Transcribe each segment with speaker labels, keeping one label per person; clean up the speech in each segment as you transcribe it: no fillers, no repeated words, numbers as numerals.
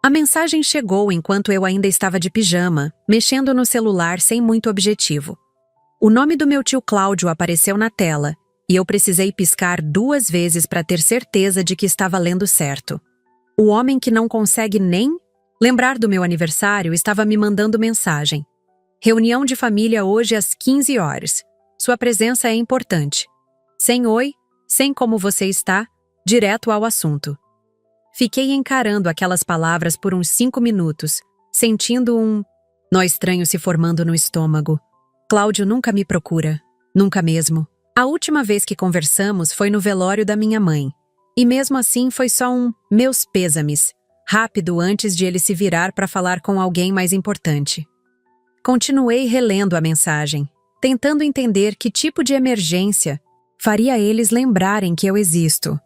Speaker 1: A mensagem chegou enquanto eu ainda estava de pijama, mexendo no celular sem muito objetivo. O nome do meu tio Cláudio apareceu na tela, e eu precisei piscar 2 vezes para ter certeza de que estava lendo certo. O homem que não consegue nem lembrar do meu aniversário estava me mandando mensagem. Reunião de família hoje às 15 horas. Sua presença é importante. Sem oi, sem como você está, direto ao assunto. Fiquei encarando aquelas palavras por uns 5 minutos, sentindo um nó estranho se formando no estômago. Cláudio nunca me procura. Nunca mesmo. A última vez que conversamos foi no velório da minha mãe. E mesmo assim foi só um meus pêsames, rápido antes de ele se virar para falar com alguém mais importante. Continuei relendo a mensagem, tentando entender que tipo de emergência faria eles lembrarem que eu existo.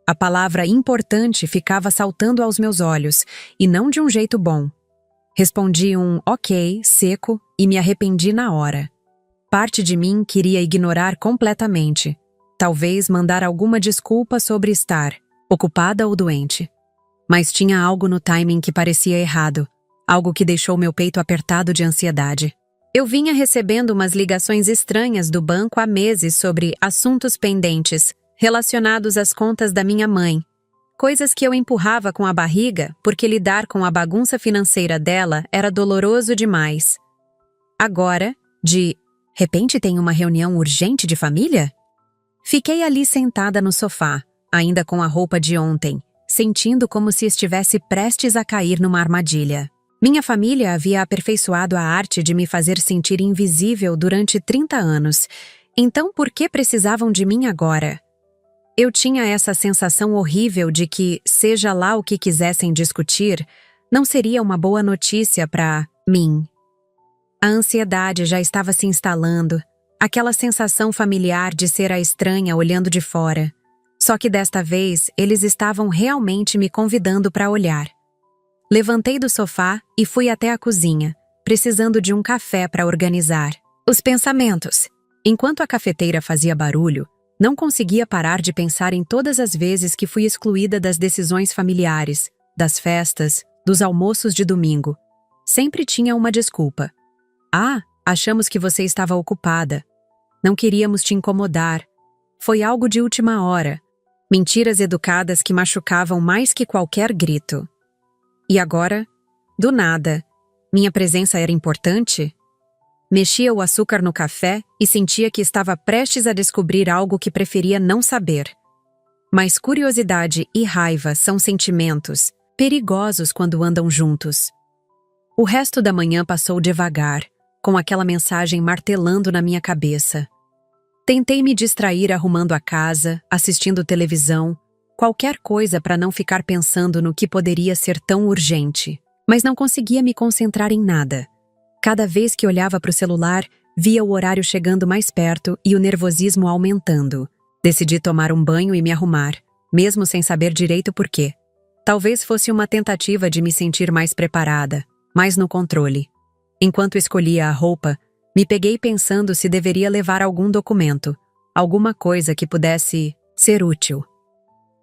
Speaker 1: A palavra importante ficava saltando aos meus olhos, e não de um jeito bom. Respondi um ok, seco, e me arrependi na hora. Parte de mim queria ignorar completamente. Talvez mandar alguma desculpa sobre estar ocupada ou doente. Mas tinha algo no timing que parecia errado, algo que deixou meu peito apertado de ansiedade. Eu vinha recebendo umas ligações estranhas do banco há meses sobre assuntos pendentes, relacionados às contas da minha mãe. Coisas que eu empurrava com a barriga porque lidar com a bagunça financeira dela era doloroso demais. Agora, de repente tem uma reunião urgente de família? Fiquei ali sentada no sofá, ainda com a roupa de ontem, sentindo como se estivesse prestes a cair numa armadilha. Minha família havia aperfeiçoado a arte de me fazer sentir invisível durante 30 anos. Então por que precisavam de mim agora? Eu tinha essa sensação horrível de que, seja lá o que quisessem discutir, não seria uma boa notícia para mim. A ansiedade já estava se instalando, aquela sensação familiar de ser a estranha olhando de fora. Só que desta vez, eles estavam realmente me convidando para olhar. Levantei do sofá e fui até a cozinha, precisando de um café para organizar os pensamentos. Enquanto a cafeteira fazia barulho, não conseguia parar de pensar em todas as vezes que fui excluída das decisões familiares, das festas, dos almoços de domingo. Sempre tinha uma desculpa. Ah, achamos que você estava ocupada. Não queríamos te incomodar. Foi algo de última hora. Mentiras educadas que machucavam mais que qualquer grito. E agora, do nada, minha presença era importante? Mexia o açúcar no café e sentia que estava prestes a descobrir algo que preferia não saber. Mas curiosidade e raiva são sentimentos perigosos quando andam juntos. O resto da manhã passou devagar, com aquela mensagem martelando na minha cabeça. Tentei me distrair arrumando a casa, assistindo televisão, qualquer coisa para não ficar pensando no que poderia ser tão urgente. Mas não conseguia me concentrar em nada. Cada vez que olhava para o celular, via o horário chegando mais perto e o nervosismo aumentando. Decidi tomar um banho e me arrumar, mesmo sem saber direito por quê. Talvez fosse uma tentativa de me sentir mais preparada, mais no controle. Enquanto escolhia a roupa, me peguei pensando se deveria levar algum documento, alguma coisa que pudesse ser útil.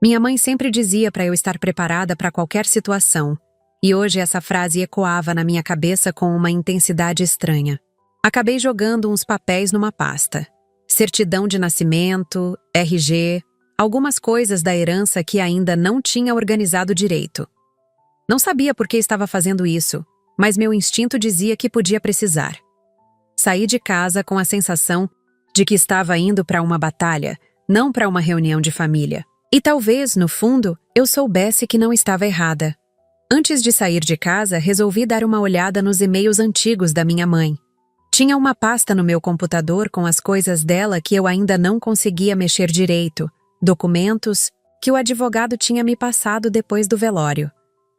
Speaker 1: Minha mãe sempre dizia para eu estar preparada para qualquer situação, e hoje essa frase ecoava na minha cabeça com uma intensidade estranha. Acabei jogando uns papéis numa pasta. Certidão de nascimento, RG, algumas coisas da herança que ainda não tinha organizado direito. Não sabia por que estava fazendo isso, mas meu instinto dizia que podia precisar. Saí de casa com a sensação de que estava indo para uma batalha, não para uma reunião de família. E talvez, no fundo, eu soubesse que não estava errada. Antes de sair de casa, resolvi dar uma olhada nos e-mails antigos da minha mãe. Tinha uma pasta no meu computador com as coisas dela que eu ainda não conseguia mexer direito, documentos que o advogado tinha me passado depois do velório.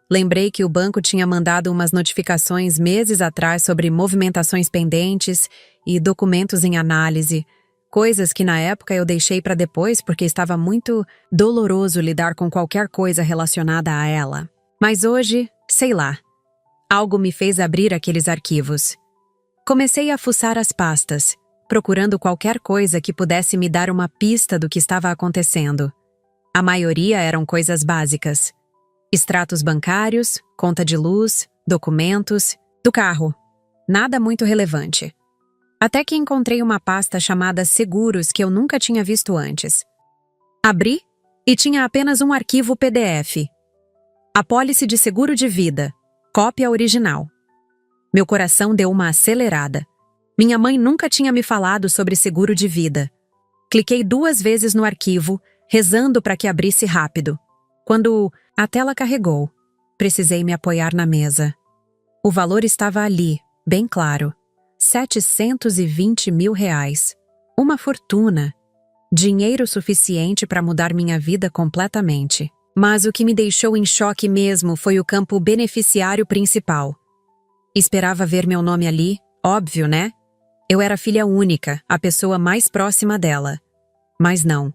Speaker 1: Lembrei que o banco tinha mandado umas notificações meses atrás sobre movimentações pendentes e documentos em análise, coisas que na época eu deixei para depois porque estava muito doloroso lidar com qualquer coisa relacionada a ela. Mas hoje, sei lá, algo me fez abrir aqueles arquivos. Comecei a fuçar as pastas, procurando qualquer coisa que pudesse me dar uma pista do que estava acontecendo. A maioria eram coisas básicas. Extratos bancários, conta de luz, documentos, do carro. Nada muito relevante. Até que encontrei uma pasta chamada Seguros que eu nunca tinha visto antes. Abri e tinha apenas um arquivo PDF. Apólice de seguro de vida, cópia original. Meu coração deu uma acelerada. Minha mãe nunca tinha me falado sobre seguro de vida. Cliquei 2 vezes no arquivo, rezando para que abrisse rápido. Quando a tela carregou, precisei me apoiar na mesa. O valor estava ali, bem claro. 720 mil reais. Uma fortuna. Dinheiro suficiente para mudar minha vida completamente. Mas o que me deixou em choque mesmo foi o campo beneficiário principal. Esperava ver meu nome ali, óbvio, né? Eu era filha única, a pessoa mais próxima dela. Mas não.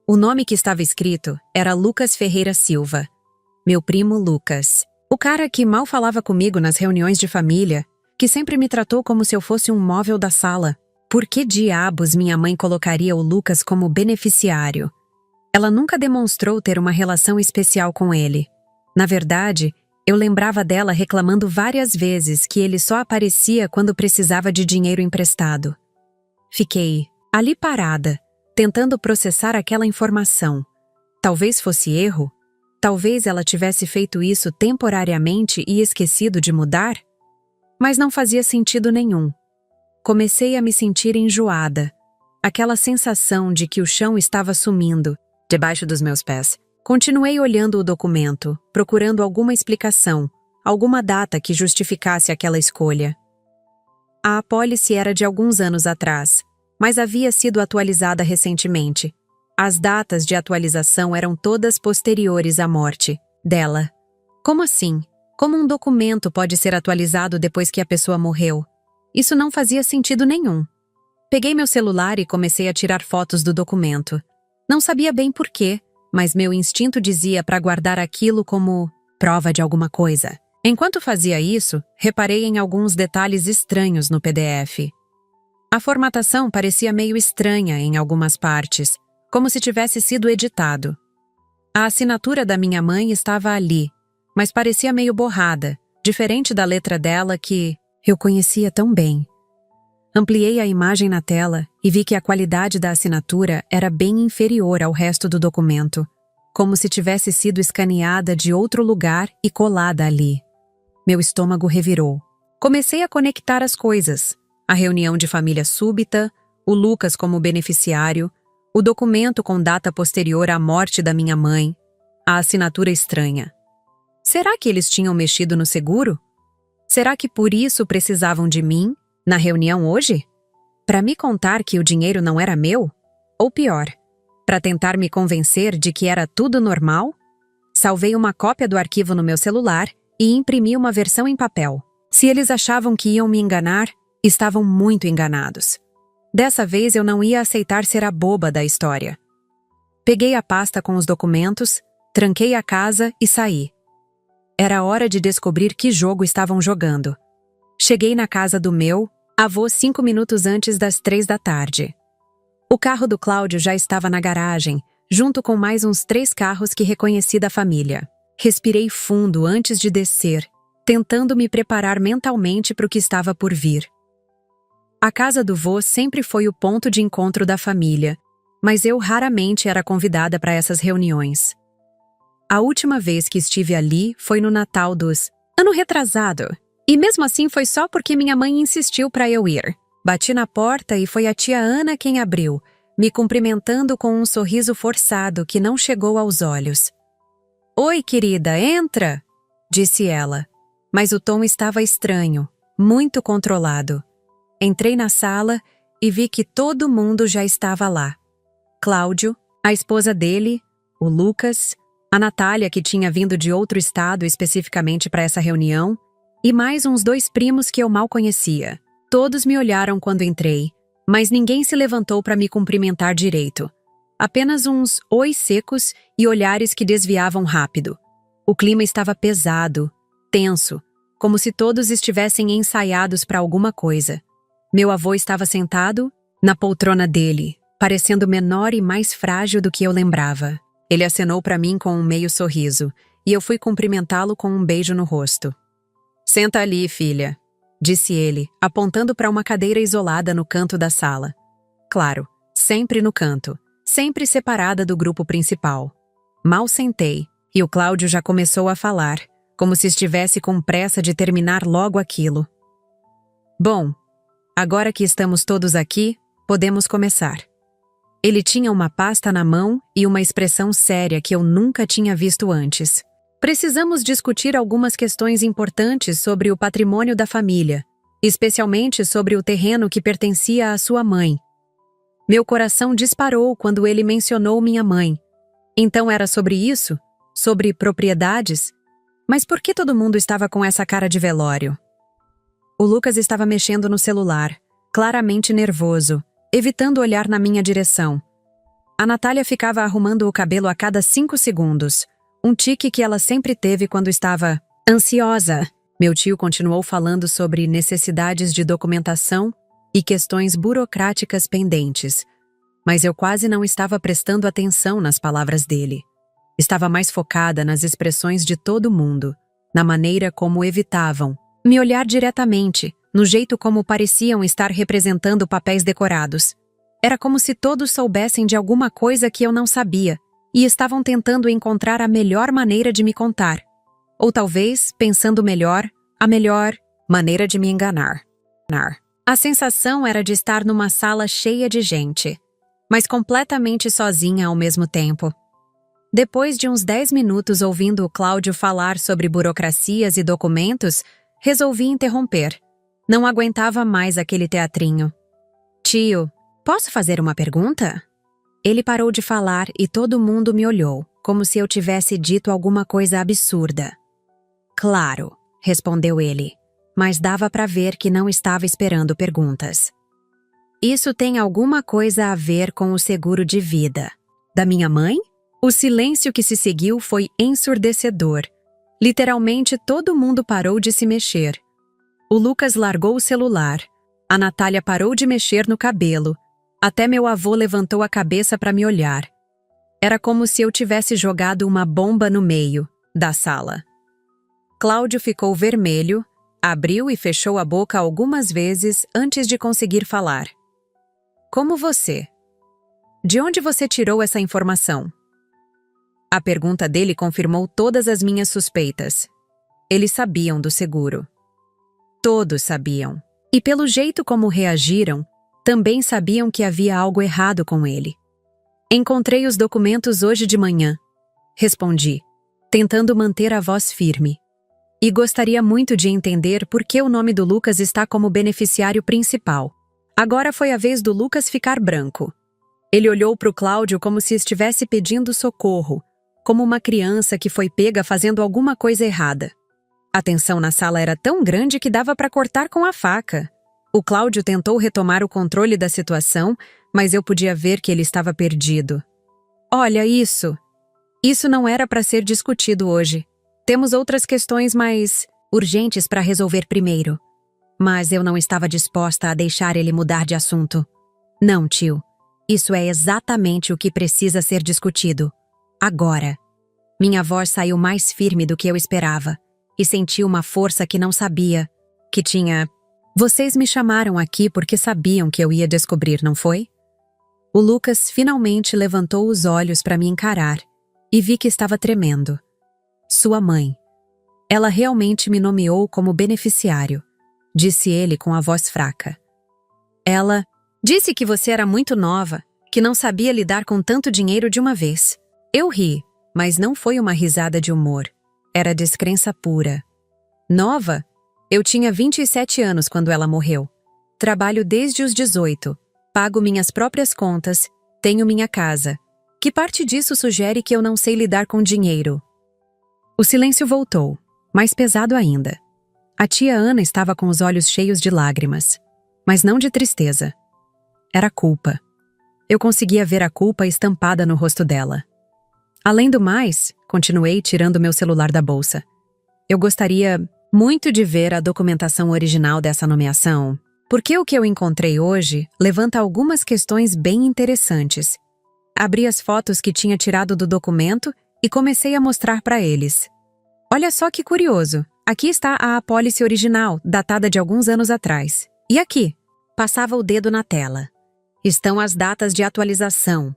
Speaker 1: O nome que estava escrito era Lucas Ferreira Silva. Meu primo Lucas. O cara que mal falava comigo nas reuniões de família, que sempre me tratou como se eu fosse um móvel da sala. Por que diabos minha mãe colocaria o Lucas como beneficiário? Ela nunca demonstrou ter uma relação especial com ele. Na verdade, eu lembrava dela reclamando várias vezes que ele só aparecia quando precisava de dinheiro emprestado. Fiquei ali parada, tentando processar aquela informação. Talvez fosse erro? Talvez ela tivesse feito isso temporariamente e esquecido de mudar? Mas não fazia sentido nenhum. Comecei a me sentir enjoada. Aquela sensação de que o chão estava sumindo, debaixo dos meus pés. Continuei olhando o documento, procurando alguma explicação, alguma data que justificasse aquela escolha. A apólice era de alguns anos atrás, mas havia sido atualizada recentemente. As datas de atualização eram todas posteriores à morte dela. Como assim? Como um documento pode ser atualizado depois que a pessoa morreu? Isso não fazia sentido nenhum. Peguei meu celular e comecei a tirar fotos do documento. Não sabia bem por quê, mas meu instinto dizia para guardar aquilo como prova de alguma coisa. Enquanto fazia isso, reparei em alguns detalhes estranhos no PDF. A formatação parecia meio estranha em algumas partes, como se tivesse sido editado. A assinatura da minha mãe estava ali, mas parecia meio borrada, diferente da letra dela que eu conhecia tão bem. Ampliei a imagem na tela e vi que a qualidade da assinatura era bem inferior ao resto do documento, como se tivesse sido escaneada de outro lugar e colada ali. Meu estômago revirou. Comecei a conectar as coisas. A reunião de família súbita, o Lucas como beneficiário, o documento com data posterior à morte da minha mãe, a assinatura estranha. Será que eles tinham mexido no seguro? Será que por isso precisavam de mim, na reunião hoje? Para me contar que o dinheiro não era meu? Ou pior, para tentar me convencer de que era tudo normal? Salvei uma cópia do arquivo no meu celular e imprimi uma versão em papel. Se eles achavam que iam me enganar, estavam muito enganados. Dessa vez eu não ia aceitar ser a boba da história. Peguei a pasta com os documentos, tranquei a casa e saí. Era hora de descobrir que jogo estavam jogando. Cheguei na casa do meu avô 5 minutos antes das 3 da tarde. O carro do Cláudio já estava na garagem, junto com mais uns 3 carros que reconheci da família. Respirei fundo antes de descer, tentando me preparar mentalmente para o que estava por vir. A casa do vô sempre foi o ponto de encontro da família, mas eu raramente era convidada para essas reuniões. A última vez que estive ali foi no Natal dos ano retrasado, e mesmo assim foi só porque minha mãe insistiu para eu ir. Bati na porta e foi a tia Ana quem abriu, me cumprimentando com um sorriso forçado que não chegou aos olhos. "Oi, querida, entra!" disse ela, mas o tom estava estranho, muito controlado. Entrei na sala e vi que todo mundo já estava lá. Cláudio, a esposa dele, o Lucas, a Natália, que tinha vindo de outro estado especificamente para essa reunião, e mais uns 2 primos que eu mal conhecia. Todos me olharam quando entrei, mas ninguém se levantou para me cumprimentar direito. Apenas uns ois secos e olhares que desviavam rápido. O clima estava pesado, tenso, como se todos estivessem ensaiados para alguma coisa. Meu avô estava sentado na poltrona dele, parecendo menor e mais frágil do que eu lembrava. Ele acenou para mim com um meio sorriso, e eu fui cumprimentá-lo com um beijo no rosto. "Senta ali, filha", disse ele, apontando para uma cadeira isolada no canto da sala. Claro, sempre no canto, sempre separada do grupo principal. Mal sentei, e o Cláudio já começou a falar, como se estivesse com pressa de terminar logo aquilo. "Bom, agora que estamos todos aqui, podemos começar." Ele tinha uma pasta na mão e uma expressão séria que eu nunca tinha visto antes. "Precisamos discutir algumas questões importantes sobre o patrimônio da família, especialmente sobre o terreno que pertencia à sua mãe." Meu coração disparou quando ele mencionou minha mãe. Então era sobre isso? Sobre propriedades? Mas por que todo mundo estava com essa cara de velório? O Lucas estava mexendo no celular, claramente nervoso, evitando olhar na minha direção. A Natália ficava arrumando o cabelo a cada 5 segundos, um tique que ela sempre teve quando estava ansiosa. Meu tio continuou falando sobre necessidades de documentação e questões burocráticas pendentes, mas eu quase não estava prestando atenção nas palavras dele. Estava mais focada nas expressões de todo mundo, na maneira como evitavam me olhar diretamente, no jeito como pareciam estar representando papéis decorados. Era como se todos soubessem de alguma coisa que eu não sabia e estavam tentando encontrar a melhor maneira de me contar. Ou talvez, pensando melhor, a melhor maneira de me enganar. A sensação era de estar numa sala cheia de gente, mas completamente sozinha ao mesmo tempo. Depois de uns 10 minutos ouvindo o Cláudio falar sobre burocracias e documentos, resolvi interromper. Não aguentava mais aquele teatrinho. "Tio, posso fazer uma pergunta?" Ele parou de falar e todo mundo me olhou, como se eu tivesse dito alguma coisa absurda. "Claro", respondeu ele, mas dava para ver que não estava esperando perguntas. "Isso tem alguma coisa a ver com o seguro de vida da minha mãe?" O silêncio que se seguiu foi ensurdecedor. Literalmente todo mundo parou de se mexer. O Lucas largou o celular. A Natália parou de mexer no cabelo. Até meu avô levantou a cabeça para me olhar. Era como se eu tivesse jogado uma bomba no meio da sala. Cláudio ficou vermelho, abriu e fechou a boca algumas vezes antes de conseguir falar. "Como você? De onde você tirou essa informação?" A pergunta dele confirmou todas as minhas suspeitas. Eles sabiam do seguro. Todos sabiam. E pelo jeito como reagiram, também sabiam que havia algo errado com ele. "Encontrei os documentos hoje de manhã", respondi, tentando manter a voz firme. "E gostaria muito de entender por que o nome do Lucas está como beneficiário principal." Agora foi a vez do Lucas ficar branco. Ele olhou para o Cláudio como se estivesse pedindo socorro, como uma criança que foi pega fazendo alguma coisa errada. A tensão na sala era tão grande que dava para cortar com a faca. O Cláudio tentou retomar o controle da situação, mas eu podia ver que ele estava perdido. "Olha, isso não era para ser discutido hoje. Temos outras questões mais urgentes para resolver primeiro." Mas eu não estava disposta a deixar ele mudar de assunto. "Não, tio. Isso é exatamente o que precisa ser discutido. Agora." Minha voz saiu mais firme do que eu esperava, e senti uma força que não sabia que tinha. "Vocês me chamaram aqui porque sabiam que eu ia descobrir, não foi?" O Lucas finalmente levantou os olhos para me encarar, e vi que estava tremendo. "Sua mãe. Ela realmente me nomeou como beneficiário", disse ele com a voz fraca. "Ela disse que você era muito nova, que não sabia lidar com tanto dinheiro de uma vez." Eu ri, mas não foi uma risada de humor. Era descrença pura. "Nova? Eu tinha 27 anos quando ela morreu. Trabalho desde os 18, pago minhas próprias contas, tenho minha casa. Que parte disso sugere que eu não sei lidar com dinheiro?" O silêncio voltou, mais pesado ainda. A tia Ana estava com os olhos cheios de lágrimas, mas não de tristeza. Era culpa. Eu conseguia ver a culpa estampada no rosto dela. Além do mais, continuei tirando meu celular da bolsa. Eu gostaria muito de ver a documentação original dessa nomeação, porque o que eu encontrei hoje levanta algumas questões bem interessantes. Abri as fotos que tinha tirado do documento e comecei a mostrar para eles. Olha só que curioso. Aqui está a apólice original, datada de alguns anos atrás. E aqui? Passava o dedo na tela. Estão as datas de atualização,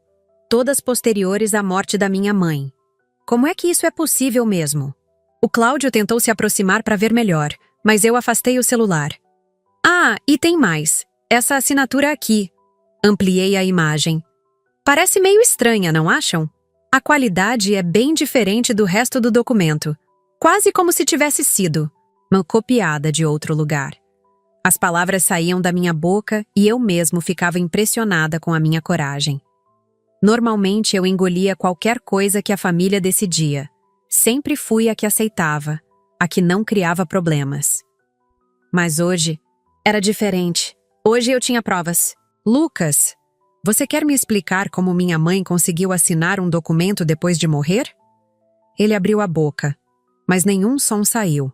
Speaker 1: todas posteriores à morte da minha mãe. Como é que isso é possível mesmo? O Cláudio tentou se aproximar para ver melhor, mas eu afastei o celular. Ah, e tem mais. Essa assinatura aqui. Ampliei a imagem. Parece meio estranha, não acham? A qualidade é bem diferente do resto do documento. Quase como se tivesse sido uma copiada de outro lugar. As palavras saíam da minha boca e eu mesmo ficava impressionada com a minha coragem. Normalmente eu engolia qualquer coisa que a família decidia. Sempre fui a que aceitava, a que não criava problemas. Mas hoje era diferente. Hoje eu tinha provas. Lucas, você quer me explicar como minha mãe conseguiu assinar um documento depois de morrer? Ele abriu a boca, mas nenhum som saiu.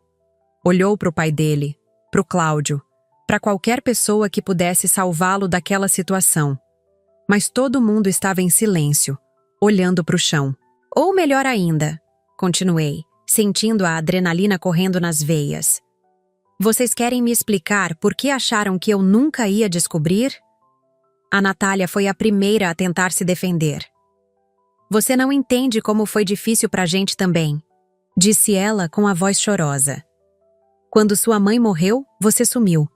Speaker 1: Olhou para o pai dele, para o Cláudio, para qualquer pessoa que pudesse salvá-lo daquela situação. Mas todo mundo estava em silêncio, olhando para o chão. Ou melhor ainda, continuei, sentindo a adrenalina correndo nas veias. Vocês querem me explicar por que acharam que eu nunca ia descobrir? A Natália foi a primeira a tentar se defender. Você não entende como foi difícil pra gente também, disse ela com a voz chorosa. Quando sua mãe morreu, você sumiu.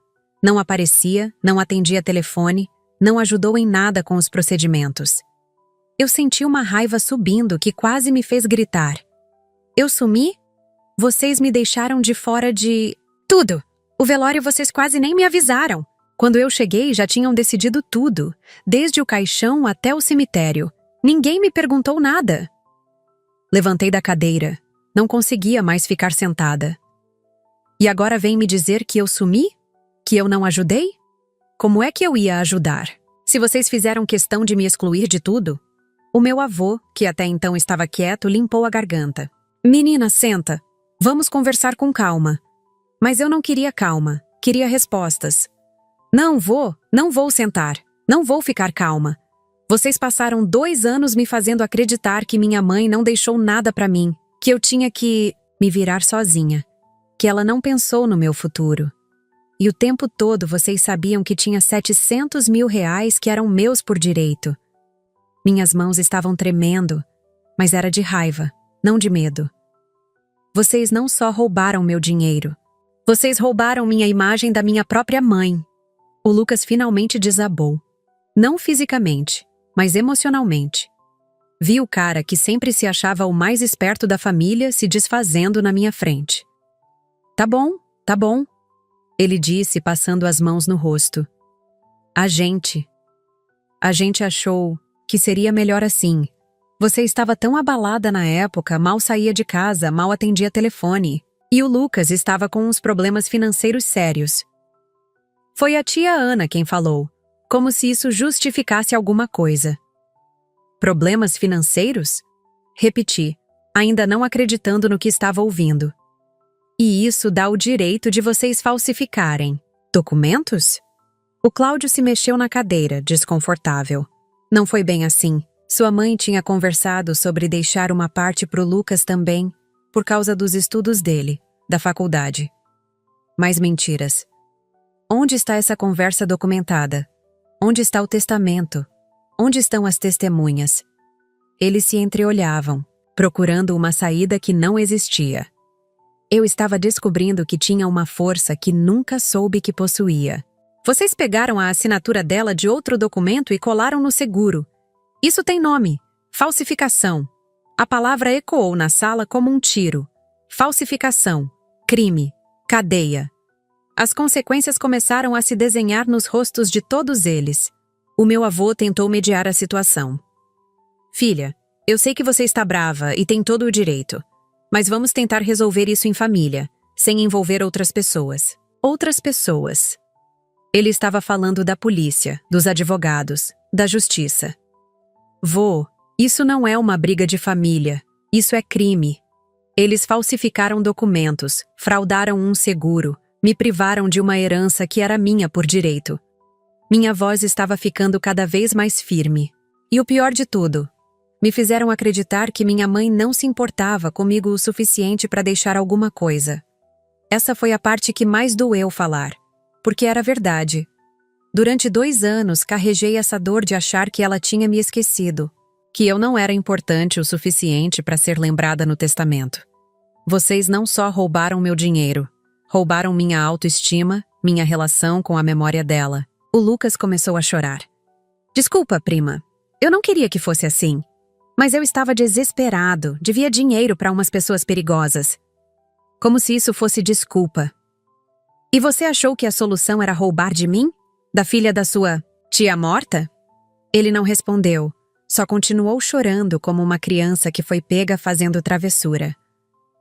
Speaker 1: Não aparecia, não atendia telefone, não ajudou em nada com os procedimentos. Eu senti uma raiva subindo que quase me fez gritar. Eu sumi? Vocês me deixaram de fora de... tudo! O velório vocês quase nem me avisaram. Quando eu cheguei, já tinham decidido tudo, desde o caixão até o cemitério. Ninguém me perguntou nada. Levantei da cadeira. Não conseguia mais ficar sentada. E agora vem me dizer que eu sumi? Que eu não ajudei? Como é que eu ia ajudar? Se vocês fizeram questão de me excluir de tudo? O meu avô, que até então estava quieto, limpou a garganta. Menina, senta. Vamos conversar com calma. Mas eu não queria calma. Queria respostas. Não vou sentar. Não vou ficar calma. Vocês passaram 2 anos me fazendo acreditar que minha mãe não deixou nada pra mim, que eu tinha que me virar sozinha, que ela não pensou no meu futuro. E o tempo todo vocês sabiam que tinha 700 mil reais que eram meus por direito. Minhas mãos estavam tremendo, mas era de raiva, não de medo. Vocês não só roubaram meu dinheiro, vocês roubaram minha imagem da minha própria mãe. O Lucas finalmente desabou. Não fisicamente, mas emocionalmente. Vi o cara que sempre se achava o mais esperto da família se desfazendo na minha frente. Tá bom, ele disse passando as mãos no rosto. A gente achou que seria melhor assim. Você estava tão abalada na época, mal saía de casa, mal atendia telefone. E o Lucas estava com uns problemas financeiros sérios. Foi a tia Ana quem falou, como se isso justificasse alguma coisa. Problemas financeiros? Repeti, ainda não acreditando no que estava ouvindo. E isso dá o direito de vocês falsificarem documentos? O Cláudio se mexeu na cadeira, desconfortável. Não foi bem assim. Sua mãe tinha conversado sobre deixar uma parte pro Lucas também, por causa dos estudos dele, da faculdade. Mais mentiras. Onde está essa conversa documentada? Onde está o testamento? Onde estão as testemunhas? Eles se entreolhavam, procurando uma saída que não existia. Eu estava descobrindo que tinha uma força que nunca soube que possuía. Vocês pegaram a assinatura dela de outro documento e colaram no seguro. Isso tem nome: falsificação. A palavra ecoou na sala como um tiro. Falsificação, crime, cadeia. As consequências começaram a se desenhar nos rostos de todos eles. O meu avô tentou mediar a situação. Filha, eu sei que você está brava e tem todo o direito. Mas vamos tentar resolver isso em família, sem envolver outras pessoas. Outras pessoas. Ele estava falando da polícia, dos advogados, da justiça. Vô, isso não é uma briga de família. Isso é crime. Eles falsificaram documentos, fraudaram um seguro, me privaram de uma herança que era minha por direito. Minha voz estava ficando cada vez mais firme. E o pior de tudo, Me fizeram acreditar que minha mãe não se importava comigo o suficiente para deixar alguma coisa. Essa foi a parte que mais doeu falar, porque era verdade. Durante 2 anos, carreguei essa dor de achar que ela tinha me esquecido, que eu não era importante o suficiente para ser lembrada no testamento. Vocês não só roubaram meu dinheiro, roubaram minha autoestima, minha relação com a memória dela. O Lucas começou a chorar. Desculpa, prima. Eu não queria que fosse assim. Mas eu estava desesperado, devia dinheiro para umas pessoas perigosas. Como se isso fosse desculpa. E você achou que a solução era roubar de mim? Da filha da sua tia morta? Ele não respondeu, só continuou chorando como uma criança que foi pega fazendo travessura.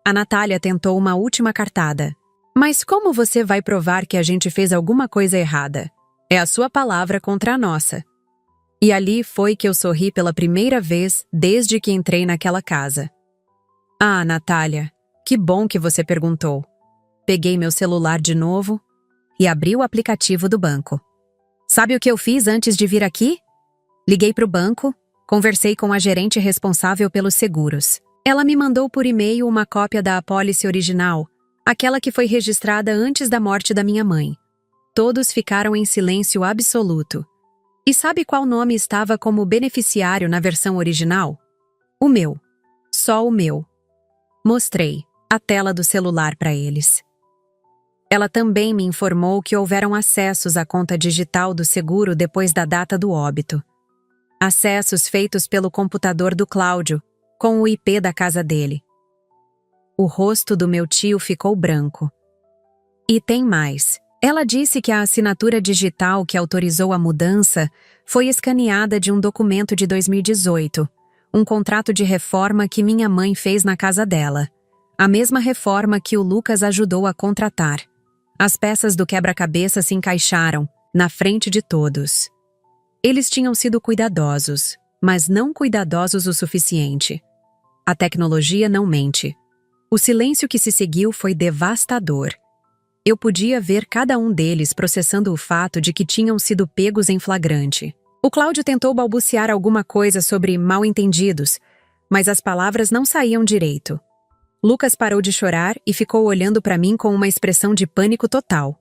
Speaker 1: A Natália tentou uma última cartada. Mas como você vai provar que a gente fez alguma coisa errada? É a sua palavra contra a nossa. E ali foi que eu sorri pela primeira vez desde que entrei naquela casa. Ah, Natália, que bom que você perguntou. Peguei meu celular de novo e abri o aplicativo do banco. Sabe o que eu fiz antes de vir aqui? Liguei para o banco, conversei com a gerente responsável pelos seguros. Ela me mandou por e-mail uma cópia da apólice original, aquela que foi registrada antes da morte da minha mãe. Todos ficaram em silêncio absoluto. E sabe qual nome estava como beneficiário na versão original? O meu. Só o meu. Mostrei a tela do celular para eles. Ela também me informou que houveram acessos à conta digital do seguro depois da data do óbito. Acessos feitos pelo computador do Cláudio, com o IP da casa dele. O rosto do meu tio ficou branco. E tem mais. Ela disse que a assinatura digital que autorizou a mudança foi escaneada de um documento de 2018, um contrato de reforma que minha mãe fez na casa dela. A mesma reforma que o Lucas ajudou a contratar. As peças do quebra-cabeça se encaixaram, na frente de todos. Eles tinham sido cuidadosos, mas não cuidadosos o suficiente. A tecnologia não mente. O silêncio que se seguiu foi devastador. Eu podia ver cada um deles processando o fato de que tinham sido pegos em flagrante. O Cláudio tentou balbuciar alguma coisa sobre mal-entendidos, mas as palavras não saíam direito. Lucas parou de chorar e ficou olhando para mim com uma expressão de pânico total.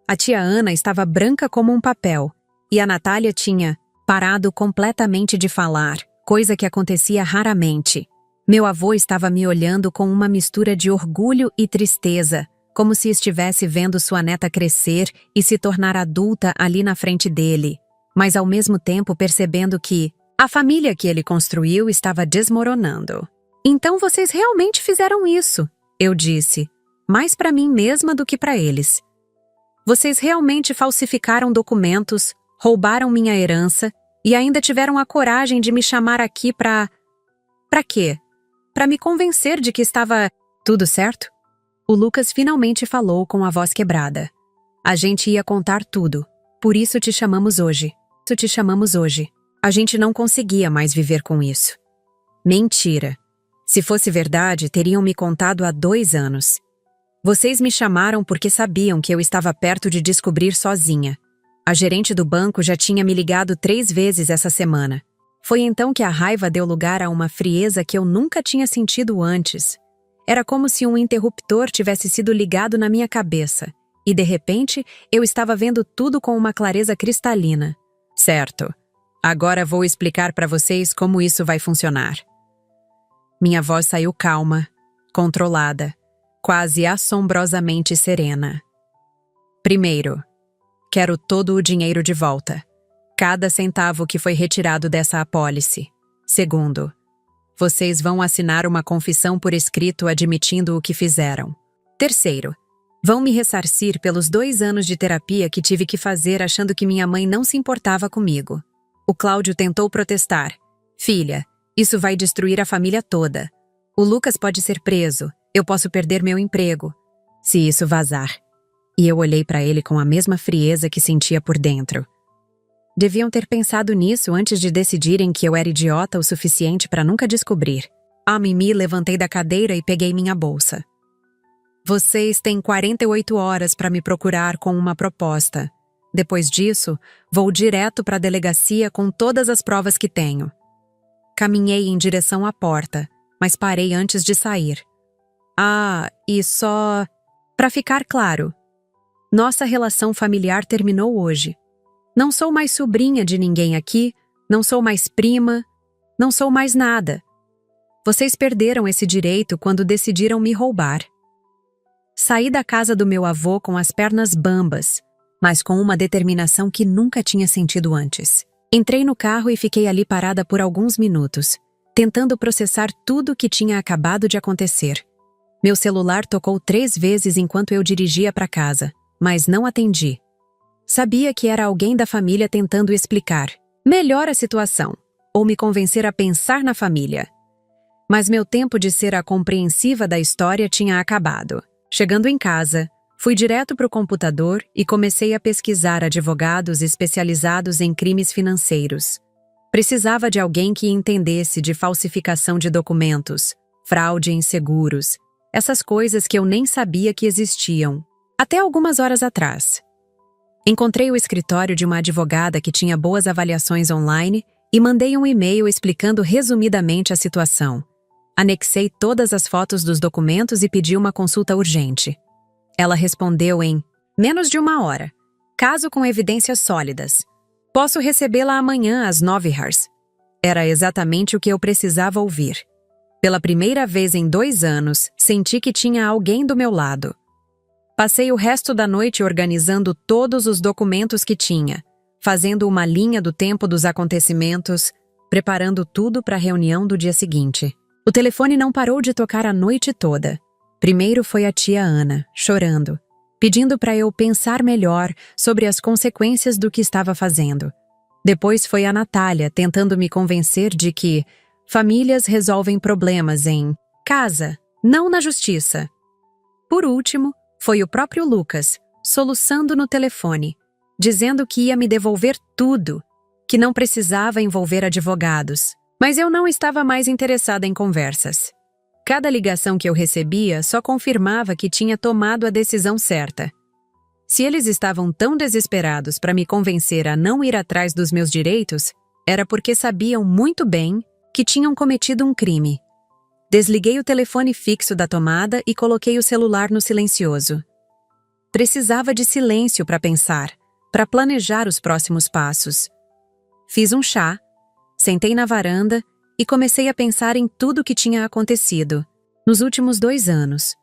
Speaker 1: A tia Ana estava branca como um papel, e a Natália tinha parado completamente de falar, coisa que acontecia raramente. Meu avô estava me olhando com uma mistura de orgulho e tristeza, como se estivesse vendo sua neta crescer e se tornar adulta ali na frente dele, mas ao mesmo tempo percebendo que a família que ele construiu estava desmoronando. Então vocês realmente fizeram isso, eu disse, mais para mim mesma do que para eles. Vocês realmente falsificaram documentos, roubaram minha herança e ainda tiveram a coragem de me chamar aqui para quê? Para me convencer de que estava tudo certo? O Lucas finalmente falou com a voz quebrada. A gente ia contar tudo. Por isso te chamamos hoje. A gente não conseguia mais viver com isso. Mentira. Se fosse verdade, teriam me contado há 2 anos. Vocês me chamaram porque sabiam que eu estava perto de descobrir sozinha. A gerente do banco já tinha me ligado 3 vezes essa semana. Foi então que a raiva deu lugar a uma frieza que eu nunca tinha sentido antes. Era como se um interruptor tivesse sido ligado na minha cabeça, e de repente eu estava vendo tudo com uma clareza cristalina. Certo. Agora vou explicar para vocês como isso vai funcionar. Minha voz saiu calma, controlada, quase assombrosamente serena. Primeiro, quero todo o dinheiro de volta. Cada centavo que foi retirado dessa apólice. Segundo, vocês vão assinar uma confissão por escrito admitindo o que fizeram. Terceiro, vão me ressarcir pelos 2 anos de terapia que tive que fazer achando que minha mãe não se importava comigo. O Cláudio tentou protestar. Filha, isso vai destruir a família toda. O Lucas pode ser preso. Eu posso perder meu emprego. Se isso vazar. E eu olhei para ele com a mesma frieza que sentia por dentro. Deviam ter pensado nisso antes de decidirem que eu era idiota o suficiente para nunca descobrir. A Mimi, levantei da cadeira e peguei minha bolsa. Vocês têm 48 horas para me procurar com uma proposta. Depois disso, vou direto para a delegacia com todas as provas que tenho. Caminhei em direção à porta, mas parei antes de sair. E só... Para ficar claro, nossa relação familiar terminou hoje. Não sou mais sobrinha de ninguém aqui, não sou mais prima, não sou mais nada. Vocês perderam esse direito quando decidiram me roubar. Saí da casa do meu avô com as pernas bambas, mas com uma determinação que nunca tinha sentido antes. Entrei no carro e fiquei ali parada por alguns minutos, tentando processar tudo o que tinha acabado de acontecer. Meu celular tocou 3 vezes enquanto eu dirigia para casa, mas não atendi. Sabia que era alguém da família tentando explicar melhor a situação, ou me convencer a pensar na família. Mas meu tempo de ser a compreensiva da história tinha acabado. Chegando em casa, fui direto para o computador e comecei a pesquisar advogados especializados em crimes financeiros. Precisava de alguém que entendesse de falsificação de documentos, fraude em seguros, essas coisas que eu nem sabia que existiam, até algumas horas atrás. Encontrei o escritório de uma advogada que tinha boas avaliações online e mandei um e-mail explicando resumidamente a situação. Anexei todas as fotos dos documentos e pedi uma consulta urgente. Ela respondeu em menos de 1 hora. Caso com evidências sólidas. Posso recebê-la amanhã às 9h. Era exatamente o que eu precisava ouvir. Pela primeira vez em 2 anos, senti que tinha alguém do meu lado. Passei o resto da noite organizando todos os documentos que tinha, fazendo uma linha do tempo dos acontecimentos, preparando tudo para a reunião do dia seguinte. O telefone não parou de tocar a noite toda. Primeiro foi a tia Ana, chorando, pedindo para eu pensar melhor sobre as consequências do que estava fazendo. Depois foi a Natália, tentando me convencer de que famílias resolvem problemas em casa, não na justiça. Por último, foi o próprio Lucas, soluçando no telefone, dizendo que ia me devolver tudo, que não precisava envolver advogados. Mas eu não estava mais interessada em conversas. Cada ligação que eu recebia só confirmava que tinha tomado a decisão certa. Se eles estavam tão desesperados para me convencer a não ir atrás dos meus direitos, era porque sabiam muito bem que tinham cometido um crime. Desliguei o telefone fixo da tomada e coloquei o celular no silencioso. Precisava de silêncio para pensar, para planejar os próximos passos. Fiz um chá, sentei na varanda e comecei a pensar em tudo o que tinha acontecido nos últimos 2 anos.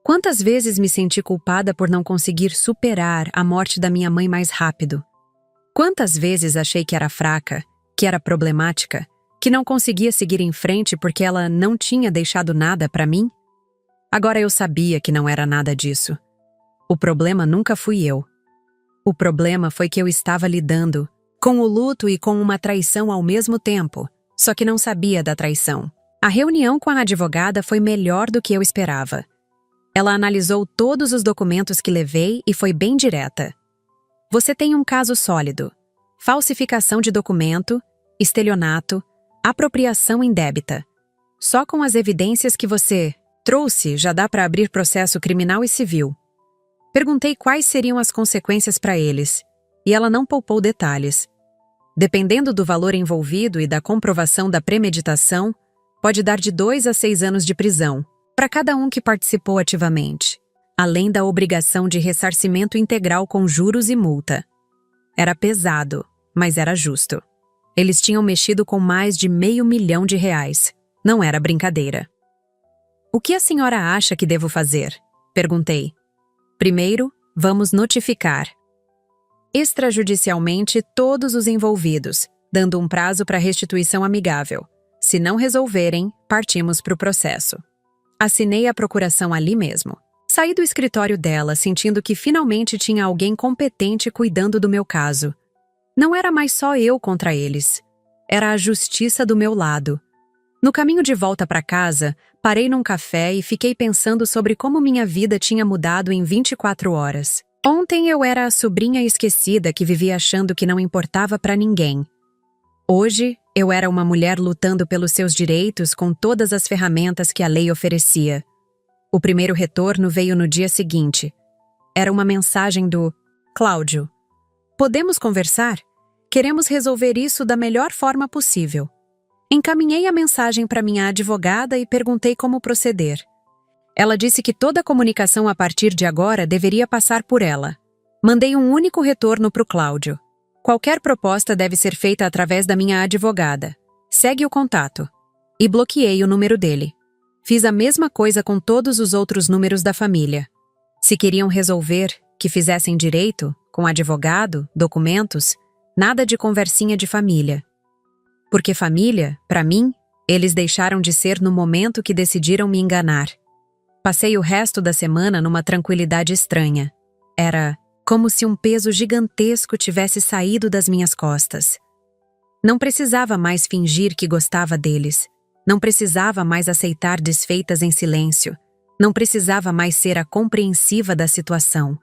Speaker 1: Quantas vezes me senti culpada por não conseguir superar a morte da minha mãe mais rápido? Quantas vezes achei que era fraca, que era problemática, que não conseguia seguir em frente porque ela não tinha deixado nada para mim? Agora eu sabia que não era nada disso. O problema nunca fui eu. O problema foi que eu estava lidando com o luto e com uma traição ao mesmo tempo, só que não sabia da traição. A reunião com a advogada foi melhor do que eu esperava. Ela analisou todos os documentos que levei e foi bem direta. Você tem um caso sólido: falsificação de documento, estelionato, apropriação indébita. Só com as evidências que você trouxe já dá para abrir processo criminal e civil. Perguntei quais seriam as consequências para eles, e ela não poupou detalhes. Dependendo do valor envolvido e da comprovação da premeditação, pode dar de 2 a 6 anos de prisão, para cada um que participou ativamente, além da obrigação de ressarcimento integral com juros e multa. Era pesado, mas era justo. Eles tinham mexido com mais de R$500 mil. Não era brincadeira. O que a senhora acha que devo fazer? Perguntei. Primeiro, vamos notificar extrajudicialmente todos os envolvidos, dando um prazo para restituição amigável. Se não resolverem, partimos para o processo. Assinei a procuração ali mesmo. Saí do escritório dela, sentindo que finalmente tinha alguém competente cuidando do meu caso. Não era mais só eu contra eles. Era a justiça do meu lado. No caminho de volta para casa, parei num café e fiquei pensando sobre como minha vida tinha mudado em 24 horas. Ontem eu era a sobrinha esquecida que vivia achando que não importava para ninguém. Hoje, eu era uma mulher lutando pelos seus direitos com todas as ferramentas que a lei oferecia. O primeiro retorno veio no dia seguinte. Era uma mensagem do Cláudio. Podemos conversar? Queremos resolver isso da melhor forma possível. Encaminhei a mensagem para minha advogada e perguntei como proceder. Ela disse que toda comunicação a partir de agora deveria passar por ela. Mandei um único retorno para o Cláudio. Qualquer proposta deve ser feita através da minha advogada. Segue o contato. E bloqueei o número dele. Fiz a mesma coisa com todos os outros números da família. Se queriam resolver, que fizessem direito, com advogado, documentos, nada de conversinha de família. Porque família, para mim, eles deixaram de ser no momento que decidiram me enganar. Passei o resto da semana numa tranquilidade estranha. Era como se um peso gigantesco tivesse saído das minhas costas. Não precisava mais fingir que gostava deles. Não precisava mais aceitar desfeitas em silêncio. Não precisava mais ser a compreensiva da situação.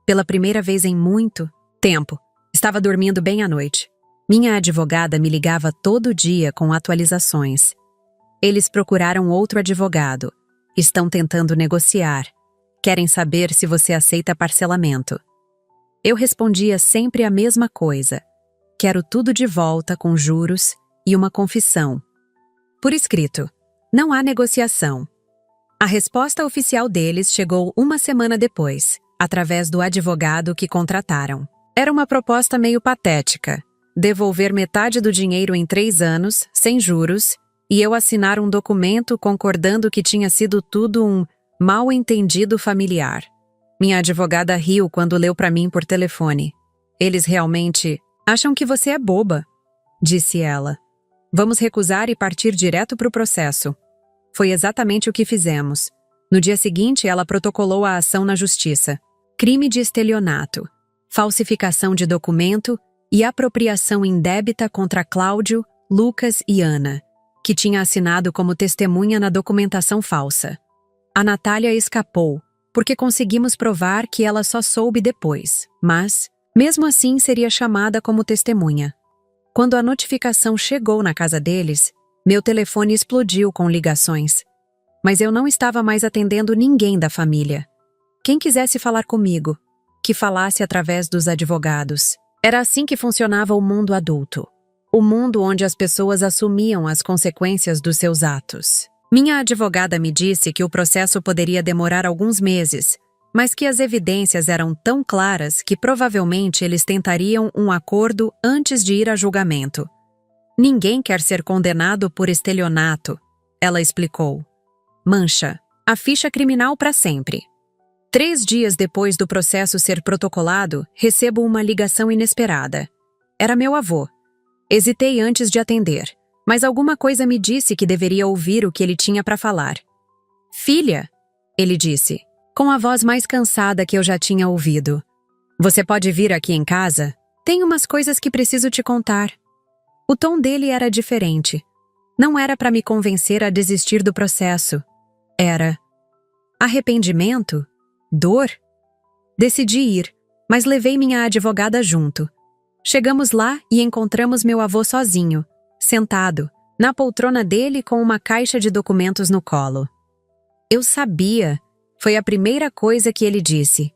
Speaker 1: Pela primeira vez em muito tempo, estava dormindo bem à noite. Minha advogada me ligava todo dia com atualizações. Eles procuraram outro advogado. Estão tentando negociar. Querem saber se você aceita parcelamento. Eu respondia sempre a mesma coisa. Quero tudo de volta com juros e uma confissão. Por escrito. Não há negociação. A resposta oficial deles chegou uma semana depois, através do advogado que contrataram. Era uma proposta meio patética. Devolver metade do dinheiro em 3 anos, sem juros, e eu assinar um documento concordando que tinha sido tudo um mal-entendido familiar. Minha advogada riu quando leu para mim por telefone. Eles realmente acham que você é boba, disse ela. Vamos recusar e partir direto para o processo. Foi exatamente o que fizemos. No dia seguinte, ela protocolou a ação na justiça. Crime de estelionato, falsificação de documento e apropriação indébita contra Cláudio, Lucas e Ana, que tinha assinado como testemunha na documentação falsa. A Natália escapou, porque conseguimos provar que ela só soube depois, mas, mesmo assim, seria chamada como testemunha. Quando a notificação chegou na casa deles, meu telefone explodiu com ligações. Mas eu não estava mais atendendo ninguém da família. Quem quisesse falar comigo, que falasse através dos advogados. Era assim que funcionava o mundo adulto. O mundo onde as pessoas assumiam as consequências dos seus atos. Minha advogada me disse que o processo poderia demorar alguns meses, mas que as evidências eram tão claras que provavelmente eles tentariam um acordo antes de ir a julgamento. Ninguém quer ser condenado por estelionato, ela explicou. Mancha a ficha criminal para sempre. 3 dias depois do processo ser protocolado, recebo uma ligação inesperada. Era meu avô. Hesitei antes de atender, mas alguma coisa me disse que deveria ouvir o que ele tinha para falar. Filha, ele disse, com a voz mais cansada que eu já tinha ouvido. Você pode vir aqui em casa? Tem umas coisas que preciso te contar. O tom dele era diferente. Não era para me convencer a desistir do processo. Era arrependimento? Dor? Decidi ir, mas levei minha advogada junto. Chegamos lá e encontramos meu avô sozinho, sentado, na poltrona dele com uma caixa de documentos no colo. Eu sabia, foi a primeira coisa que ele disse.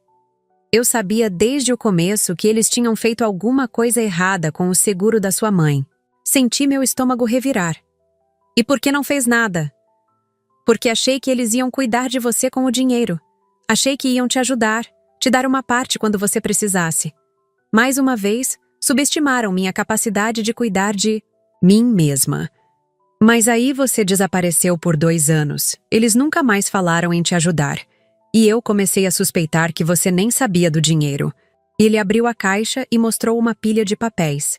Speaker 1: Eu sabia desde o começo que eles tinham feito alguma coisa errada com o seguro da sua mãe. Senti meu estômago revirar. E por que não fez nada? Porque achei que eles iam cuidar de você com o dinheiro. Achei que iam te ajudar, te dar uma parte quando você precisasse. Mais uma vez, subestimaram minha capacidade de cuidar de mim mesma. Mas aí você desapareceu por 2 anos. Eles nunca mais falaram em te ajudar. E eu comecei a suspeitar que você nem sabia do dinheiro. Ele abriu a caixa e mostrou uma pilha de papéis.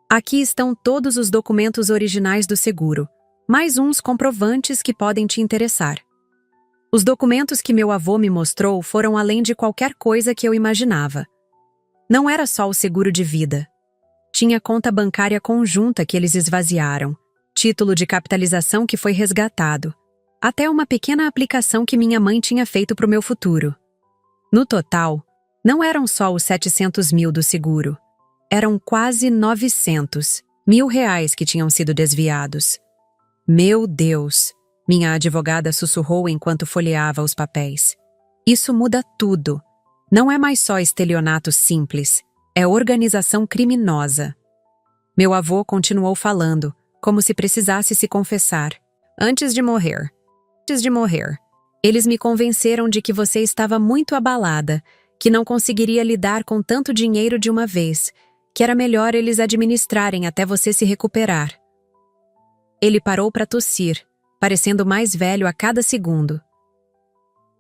Speaker 1: Aqui estão todos os documentos originais do seguro, mais uns comprovantes que podem te interessar. Os documentos que meu avô me mostrou foram além de qualquer coisa que eu imaginava. Não era só o seguro de vida. Tinha conta bancária conjunta que eles esvaziaram, título de capitalização que foi resgatado, até uma pequena aplicação que minha mãe tinha feito para o meu futuro. No total, não eram só os 700 mil do seguro. Eram quase 900 mil reais que tinham sido desviados. Meu Deus! Minha advogada sussurrou enquanto folheava os papéis. Isso muda tudo. Não é mais só estelionato simples, é organização criminosa. Meu avô continuou falando, como se precisasse se confessar. Antes de morrer, eles me convenceram de que você estava muito abalada, que não conseguiria lidar com tanto dinheiro de uma vez, que era melhor eles administrarem até você se recuperar. Ele parou para tossir, parecendo mais velho a cada segundo.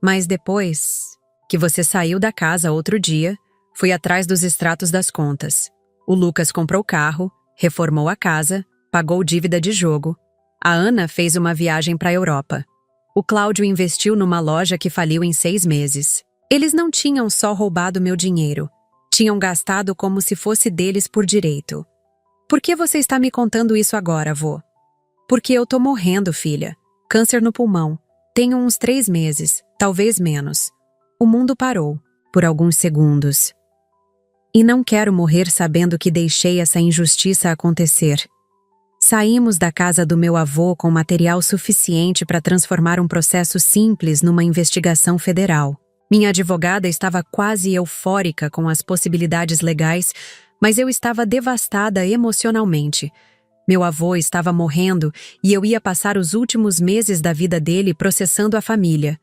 Speaker 1: Mas depois que você saiu da casa outro dia, fui atrás dos extratos das contas. O Lucas comprou carro, reformou a casa, pagou dívida de jogo. A Ana fez uma viagem para a Europa. O Cláudio investiu numa loja que faliu em 6 meses. Eles não tinham só roubado meu dinheiro, tinham gastado como se fosse deles por direito. Por que você está me contando isso agora, avô? Porque eu tô morrendo, filha. Câncer no pulmão. Tenho uns 3 meses, talvez menos. O mundo parou, por alguns segundos. E não quero morrer sabendo que deixei essa injustiça acontecer. Saímos da casa do meu avô com material suficiente para transformar um processo simples numa investigação federal. Minha advogada estava quase eufórica com as possibilidades legais, mas eu estava devastada emocionalmente. Meu avô estava morrendo e eu ia passar os últimos meses da vida dele processando a família.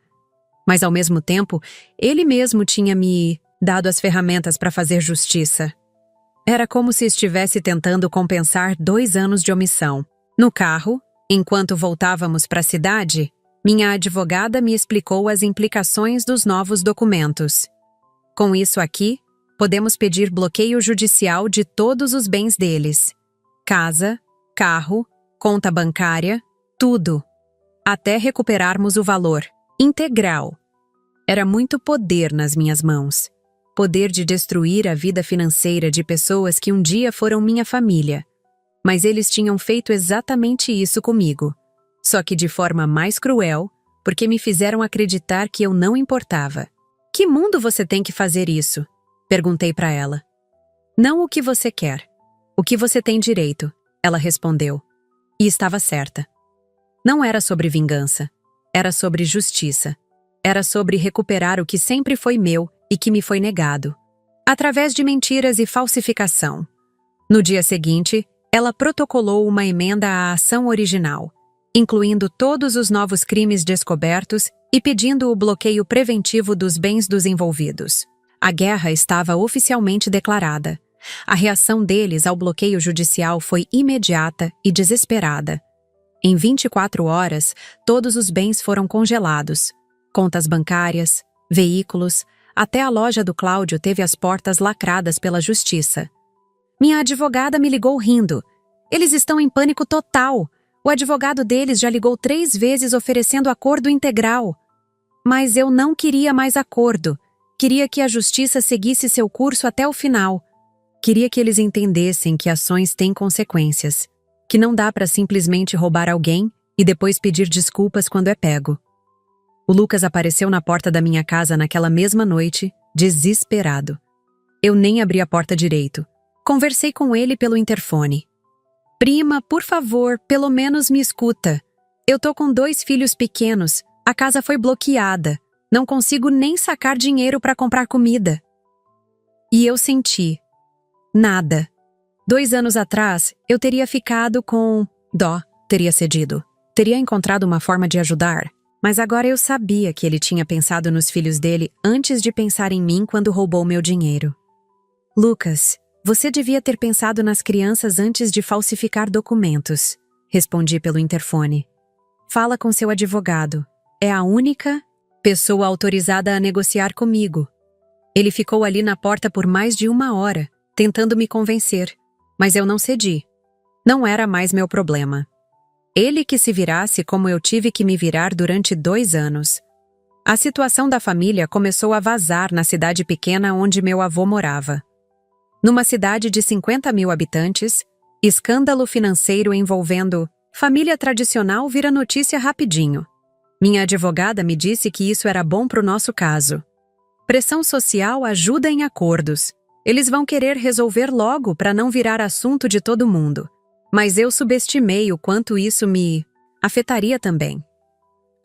Speaker 1: Mas, ao mesmo tempo, ele mesmo tinha me dado as ferramentas para fazer justiça. Era como se estivesse tentando compensar 2 anos de omissão. No carro, enquanto voltávamos para a cidade, minha advogada me explicou as implicações dos novos documentos. Com isso aqui, podemos pedir bloqueio judicial de todos os bens deles. Casa, carro, conta bancária, tudo. Até recuperarmos o valor integral. Era muito poder nas minhas mãos. Poder de destruir a vida financeira de pessoas que um dia foram minha família. Mas eles tinham feito exatamente isso comigo. Só que de forma mais cruel, porque me fizeram acreditar que eu não importava. Que mundo você tem que fazer isso? Perguntei para ela. Não o que você quer. O que você tem direito, ela respondeu. E estava certa. Não era sobre vingança. Era sobre justiça. Era sobre recuperar o que sempre foi meu e que me foi negado. Através de mentiras e falsificação. No dia seguinte, ela protocolou uma emenda à ação original, incluindo todos os novos crimes descobertos e pedindo o bloqueio preventivo dos bens dos envolvidos. A guerra estava oficialmente declarada. A reação deles ao bloqueio judicial foi imediata e desesperada. Em 24 horas, todos os bens foram congelados. Contas bancárias, veículos, até a loja do Cláudio teve as portas lacradas pela justiça. Minha advogada me ligou rindo. Eles estão em pânico total. O advogado deles já ligou 3 vezes oferecendo acordo integral. Mas eu não queria mais acordo. Queria que a justiça seguisse seu curso até o final. Queria que eles entendessem que ações têm consequências. Que não dá para simplesmente roubar alguém e depois pedir desculpas quando é pego. O Lucas apareceu na porta da minha casa naquela mesma noite, desesperado. Eu nem abri a porta direito. Conversei com ele pelo interfone. Prima, por favor, pelo menos me escuta. Eu tô com 2 filhos pequenos. A casa foi bloqueada. Não consigo nem sacar dinheiro para comprar comida. E eu senti. Nada. 2 anos atrás, eu teria ficado com dó, teria cedido. Teria encontrado uma forma de ajudar. Mas agora eu sabia que ele tinha pensado nos filhos dele antes de pensar em mim quando roubou meu dinheiro. Lucas, você devia ter pensado nas crianças antes de falsificar documentos, respondi pelo interfone. Fala com seu advogado. É a única pessoa autorizada a negociar comigo. Ele ficou ali na porta por mais de 1 hora, tentando me convencer, mas eu não cedi. Não era mais meu problema. Ele que se virasse como eu tive que me virar durante 2 anos. A situação da família começou a vazar na cidade pequena onde meu avô morava. Numa cidade de 50 mil habitantes, escândalo financeiro envolvendo família tradicional vira notícia rapidinho. Minha advogada me disse que isso era bom para o nosso caso. Pressão social ajuda em acordos. Eles vão querer resolver logo para não virar assunto de todo mundo. Mas eu subestimei o quanto isso me afetaria também.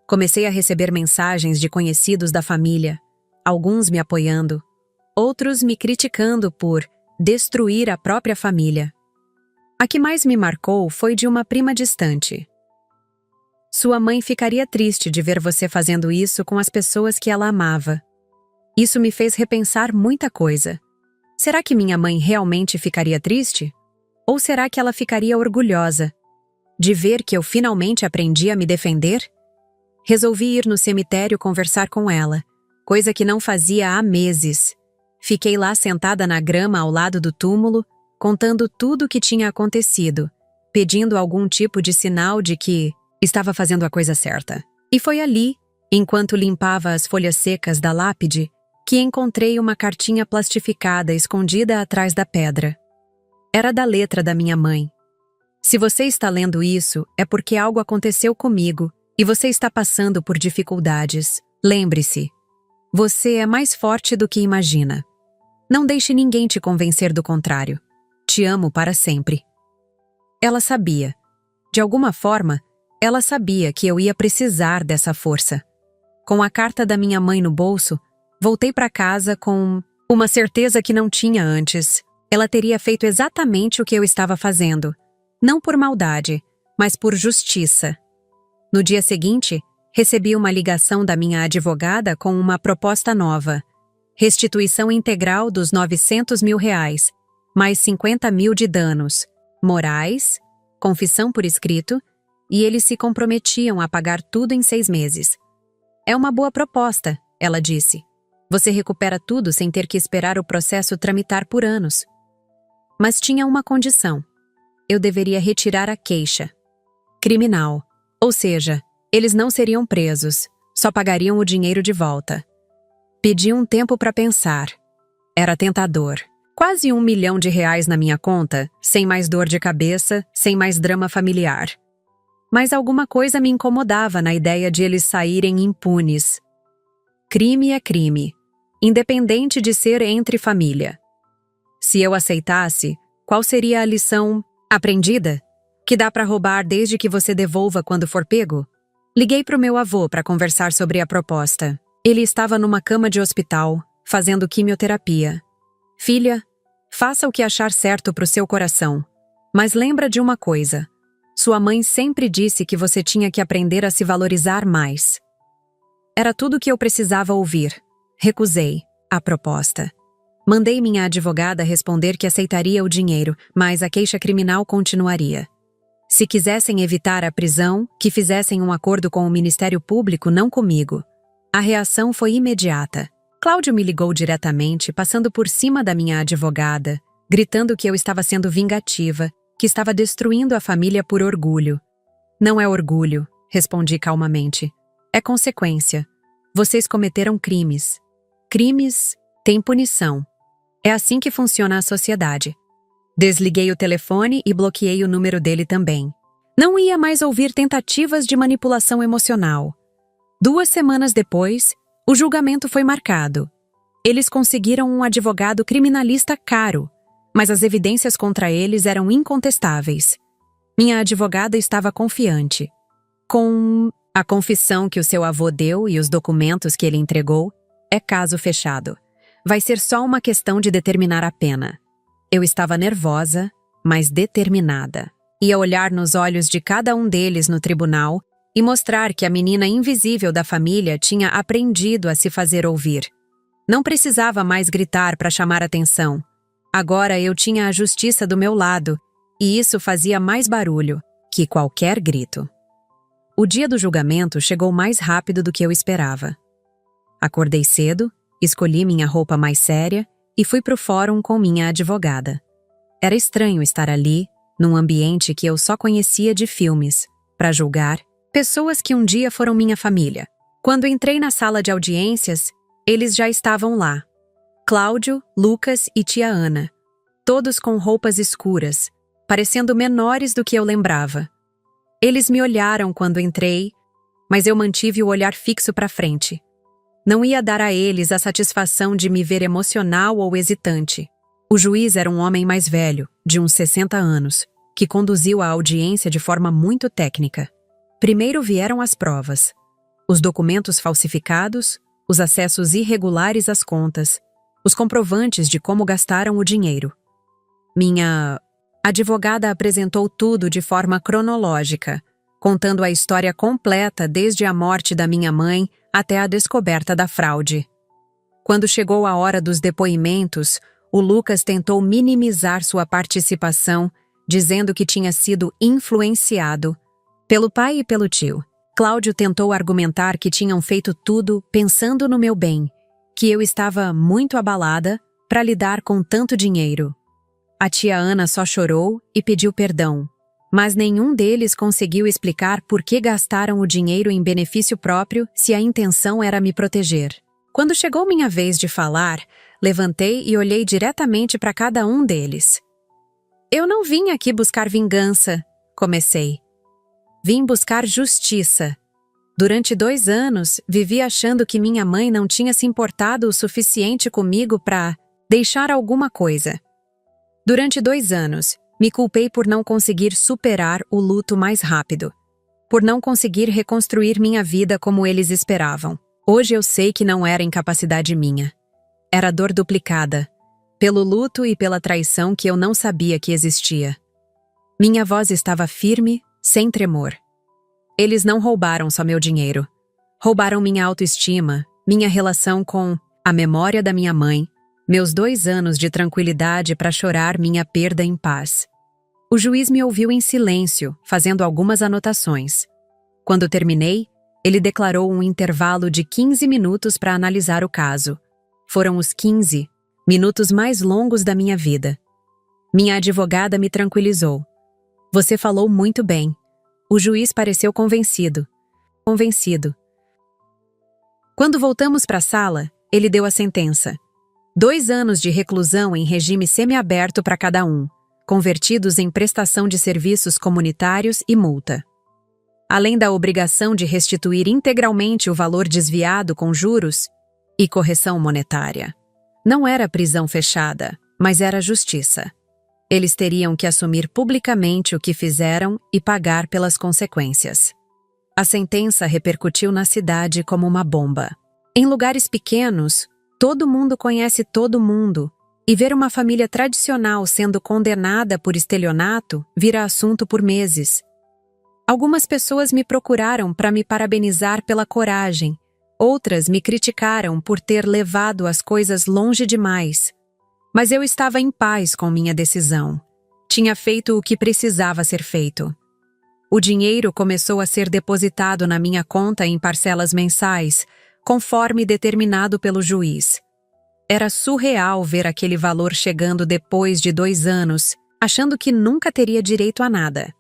Speaker 1: Comecei a receber mensagens de conhecidos da família, alguns me apoiando, outros me criticando por destruir a própria família. A que mais me marcou foi de uma prima distante. Sua mãe ficaria triste de ver você fazendo isso com as pessoas que ela amava. Isso me fez repensar muita coisa. Será que minha mãe realmente ficaria triste? Ou será que ela ficaria orgulhosa de ver que eu finalmente aprendi a me defender? Resolvi ir no cemitério conversar com ela, coisa que não fazia há meses. Fiquei lá sentada na grama ao lado do túmulo, contando tudo o que tinha acontecido, pedindo algum tipo de sinal de que estava fazendo a coisa certa. E foi ali, enquanto limpava as folhas secas da lápide, que encontrei uma cartinha plastificada escondida atrás da pedra. Era da letra da minha mãe. Se você está lendo isso, é porque algo aconteceu comigo e você está passando por dificuldades. Lembre-se, você é mais forte do que imagina. Não deixe ninguém te convencer do contrário. Te amo para sempre. Ela sabia. De alguma forma, ela sabia que eu ia precisar dessa força. Com a carta da minha mãe no bolso, voltei para casa com uma certeza que não tinha antes. Ela teria feito exatamente o que eu estava fazendo. Não por maldade, mas por justiça. No dia seguinte, recebi uma ligação da minha advogada com uma proposta nova. Restituição integral dos R$ 900 mil, mais 50 mil de danos, morais, confissão por escrito, e eles se comprometiam a pagar tudo em 6 meses. É uma boa proposta, ela disse. Você recupera tudo sem ter que esperar o processo tramitar por anos. Mas tinha uma condição. Eu deveria retirar a queixa criminal. Ou seja, eles não seriam presos, só pagariam o dinheiro de volta. Pedi um tempo para pensar. Era tentador. Quase R$ 1 milhão na minha conta, sem mais dor de cabeça, sem mais drama familiar. Mas alguma coisa me incomodava na ideia de eles saírem impunes. Crime é crime, independente de ser entre família. Se eu aceitasse, qual seria a lição aprendida? Que dá para roubar desde que você devolva quando for pego? Liguei para o meu avô para conversar sobre a proposta. Ele estava numa cama de hospital, fazendo quimioterapia. Filha, faça o que achar certo para o seu coração. Mas lembra de uma coisa. Sua mãe sempre disse que você tinha que aprender a se valorizar mais. Era tudo o que eu precisava ouvir. Recusei a proposta. Mandei minha advogada responder que aceitaria o dinheiro, mas a queixa criminal continuaria. Se quisessem evitar a prisão, que fizessem um acordo com o Ministério Público, não comigo. A reação foi imediata. Cláudio me ligou diretamente, passando por cima da minha advogada, gritando que eu estava sendo vingativa, que estava destruindo a família por orgulho. Não é orgulho, respondi calmamente. É consequência. Vocês cometeram crimes. Crimes têm punição. É assim que funciona a sociedade. Desliguei o telefone e bloqueei o número dele também. Não ia mais ouvir tentativas de manipulação emocional. 2 semanas depois, o julgamento foi marcado. Eles conseguiram um advogado criminalista caro, mas as evidências contra eles eram incontestáveis. Minha advogada estava confiante. Com a confissão que o seu avô deu e os documentos que ele entregou, é caso fechado. Vai ser só uma questão de determinar a pena. Eu estava nervosa, mas determinada. Ia olhar nos olhos de cada um deles no tribunal e mostrar que a menina invisível da família tinha aprendido a se fazer ouvir. Não precisava mais gritar para chamar atenção. Agora eu tinha a justiça do meu lado, e isso fazia mais barulho que qualquer grito. O dia do julgamento chegou mais rápido do que eu esperava. Acordei cedo, escolhi minha roupa mais séria e fui pro fórum com minha advogada. Era estranho estar ali, num ambiente que eu só conhecia de filmes, para julgar pessoas que um dia foram minha família. Quando entrei na sala de audiências, eles já estavam lá. Cláudio, Lucas e tia Ana, todos com roupas escuras, parecendo menores do que eu lembrava. Eles me olharam quando entrei, mas eu mantive o olhar fixo para frente. Não ia dar a eles a satisfação de me ver emocional ou hesitante. O juiz era um homem mais velho, de uns 60 anos, que conduziu a audiência de forma muito técnica. Primeiro vieram as provas, os documentos falsificados, os acessos irregulares às contas, os comprovantes de como gastaram o dinheiro. Minha A advogada apresentou tudo de forma cronológica, contando a história completa desde a morte da minha mãe até a descoberta da fraude. Quando chegou a hora dos depoimentos, o Lucas tentou minimizar sua participação, dizendo que tinha sido influenciado pelo pai e pelo tio. Cláudio tentou argumentar que tinham feito tudo pensando no meu bem, que eu estava muito abalada para lidar com tanto dinheiro. A tia Ana só chorou e pediu perdão, mas nenhum deles conseguiu explicar por que gastaram o dinheiro em benefício próprio se a intenção era me proteger. Quando chegou minha vez de falar, levantei e olhei diretamente para cada um deles. Eu não vim aqui buscar vingança, comecei. Vim buscar justiça. Durante 2 anos, vivi achando que minha mãe não tinha se importado o suficiente comigo para deixar alguma coisa. Durante 2 anos, me culpei por não conseguir superar o luto mais rápido, por não conseguir reconstruir minha vida como eles esperavam. Hoje eu sei que não era incapacidade minha. Era dor duplicada, pelo luto e pela traição que eu não sabia que existia. Minha voz estava firme, sem tremor. Eles não roubaram só meu dinheiro. Roubaram minha autoestima, minha relação com a memória da minha mãe, meus 2 anos de tranquilidade para chorar minha perda em paz. O juiz me ouviu em silêncio, fazendo algumas anotações. Quando terminei, ele declarou um intervalo de 15 minutos para analisar o caso. Foram os 15 minutos mais longos da minha vida. Minha advogada me tranquilizou. Você falou muito bem. O juiz pareceu convencido. Quando voltamos para a sala, ele deu a sentença. 2 anos de reclusão em regime semiaberto para cada um, convertidos em prestação de serviços comunitários e multa. Além da obrigação de restituir integralmente o valor desviado com juros e correção monetária. Não era prisão fechada, mas era justiça. Eles teriam que assumir publicamente o que fizeram e pagar pelas consequências. A sentença repercutiu na cidade como uma bomba. Em lugares pequenos, todo mundo conhece todo mundo, e ver uma família tradicional sendo condenada por estelionato vira assunto por meses. Algumas pessoas me procuraram para me parabenizar pela coragem, outras me criticaram por ter levado as coisas longe demais. Mas eu estava em paz com minha decisão. Tinha feito o que precisava ser feito. O dinheiro começou a ser depositado na minha conta em parcelas mensais, conforme determinado pelo juiz. Era surreal ver aquele valor chegando depois de 2 anos, achando que nunca teria direito a nada.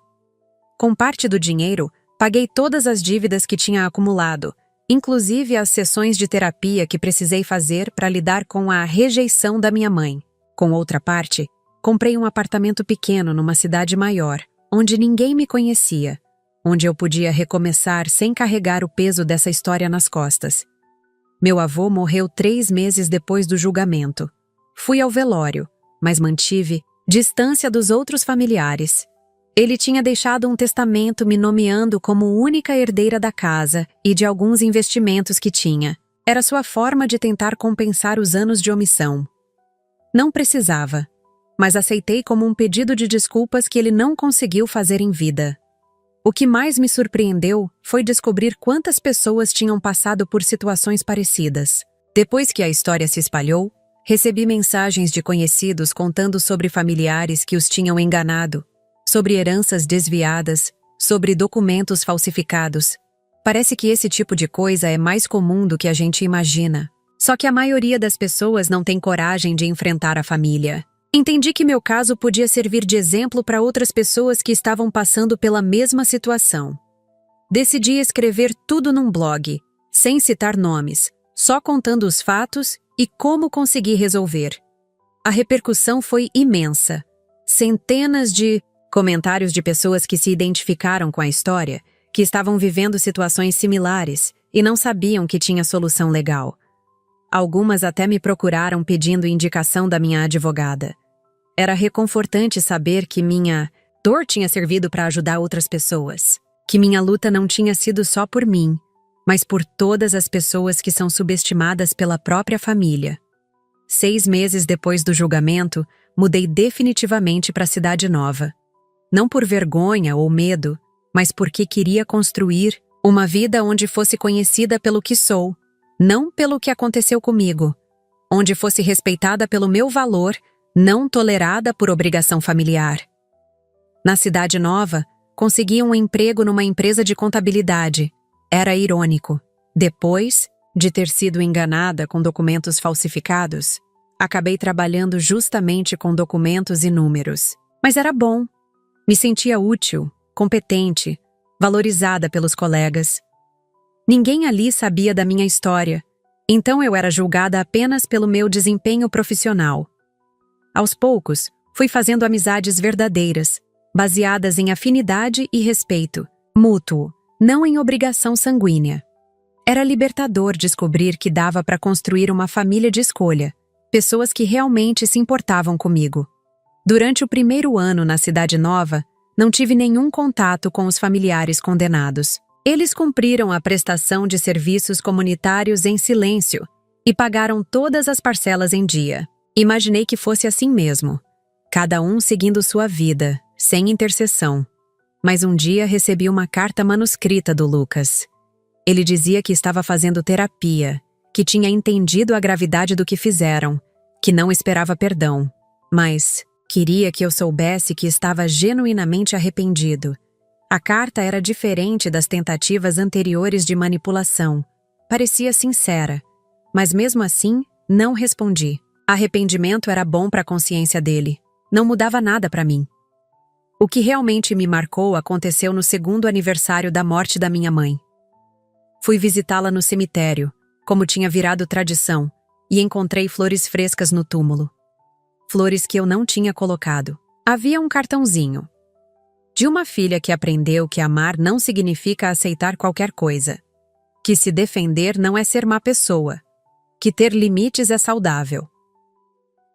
Speaker 1: Com parte do dinheiro, paguei todas as dívidas que tinha acumulado, inclusive as sessões de terapia que precisei fazer para lidar com a rejeição da minha mãe. Com outra parte, comprei um apartamento pequeno numa cidade maior, onde ninguém me conhecia, onde eu podia recomeçar sem carregar o peso dessa história nas costas. Meu avô morreu 3 meses depois do julgamento. Fui ao velório, mas mantive distância dos outros familiares. Ele tinha deixado um testamento me nomeando como única herdeira da casa e de alguns investimentos que tinha. Era sua forma de tentar compensar os anos de omissão. Não precisava, mas aceitei como um pedido de desculpas que ele não conseguiu fazer em vida. O que mais me surpreendeu foi descobrir quantas pessoas tinham passado por situações parecidas. Depois que a história se espalhou, recebi mensagens de conhecidos contando sobre familiares que os tinham enganado, sobre heranças desviadas, sobre documentos falsificados. Parece que esse tipo de coisa é mais comum do que a gente imagina. Só que a maioria das pessoas não tem coragem de enfrentar a família. Entendi que meu caso podia servir de exemplo para outras pessoas que estavam passando pela mesma situação. Decidi escrever tudo num blog, sem citar nomes, só contando os fatos e como consegui resolver. A repercussão foi imensa. Centenas de comentários de pessoas que se identificaram com a história, que estavam vivendo situações similares e não sabiam que tinha solução legal. Algumas até me procuraram pedindo indicação da minha advogada. Era reconfortante saber que minha dor tinha servido para ajudar outras pessoas, que minha luta não tinha sido só por mim, mas por todas as pessoas que são subestimadas pela própria família. 6 meses depois do julgamento, mudei definitivamente para a cidade nova. Não por vergonha ou medo, mas porque queria construir uma vida onde fosse conhecida pelo que sou, não pelo que aconteceu comigo, onde fosse respeitada pelo meu valor, não tolerada por obrigação familiar. Na cidade nova, consegui um emprego numa empresa de contabilidade. Era irônico. Depois de ter sido enganada com documentos falsificados, acabei trabalhando justamente com documentos e números. Mas era bom. Me sentia útil, competente, valorizada pelos colegas. Ninguém ali sabia da minha história, então eu era julgada apenas pelo meu desempenho profissional. Aos poucos, fui fazendo amizades verdadeiras, baseadas em afinidade e respeito, mútuo, não em obrigação sanguínea. Era libertador descobrir que dava para construir uma família de escolha, pessoas que realmente se importavam comigo. Durante o primeiro ano na cidade nova, não tive nenhum contato com os familiares condenados. Eles cumpriram a prestação de serviços comunitários em silêncio e pagaram todas as parcelas em dia. Imaginei que fosse assim mesmo, cada um seguindo sua vida, sem intercessão. Mas um dia recebi uma carta manuscrita do Lucas. Ele dizia que estava fazendo terapia, que tinha entendido a gravidade do que fizeram, que não esperava perdão, mas queria que eu soubesse que estava genuinamente arrependido. A carta era diferente das tentativas anteriores de manipulação. Parecia sincera, mas mesmo assim, não respondi. Arrependimento era bom para a consciência dele. Não mudava nada para mim. O que realmente me marcou aconteceu no segundo aniversário da morte da minha mãe. Fui visitá-la no cemitério, como tinha virado tradição, e encontrei flores frescas no túmulo. Flores que eu não tinha colocado. Havia um cartãozinho. De uma filha que aprendeu que amar não significa aceitar qualquer coisa. Que se defender não é ser má pessoa. Que ter limites é saudável.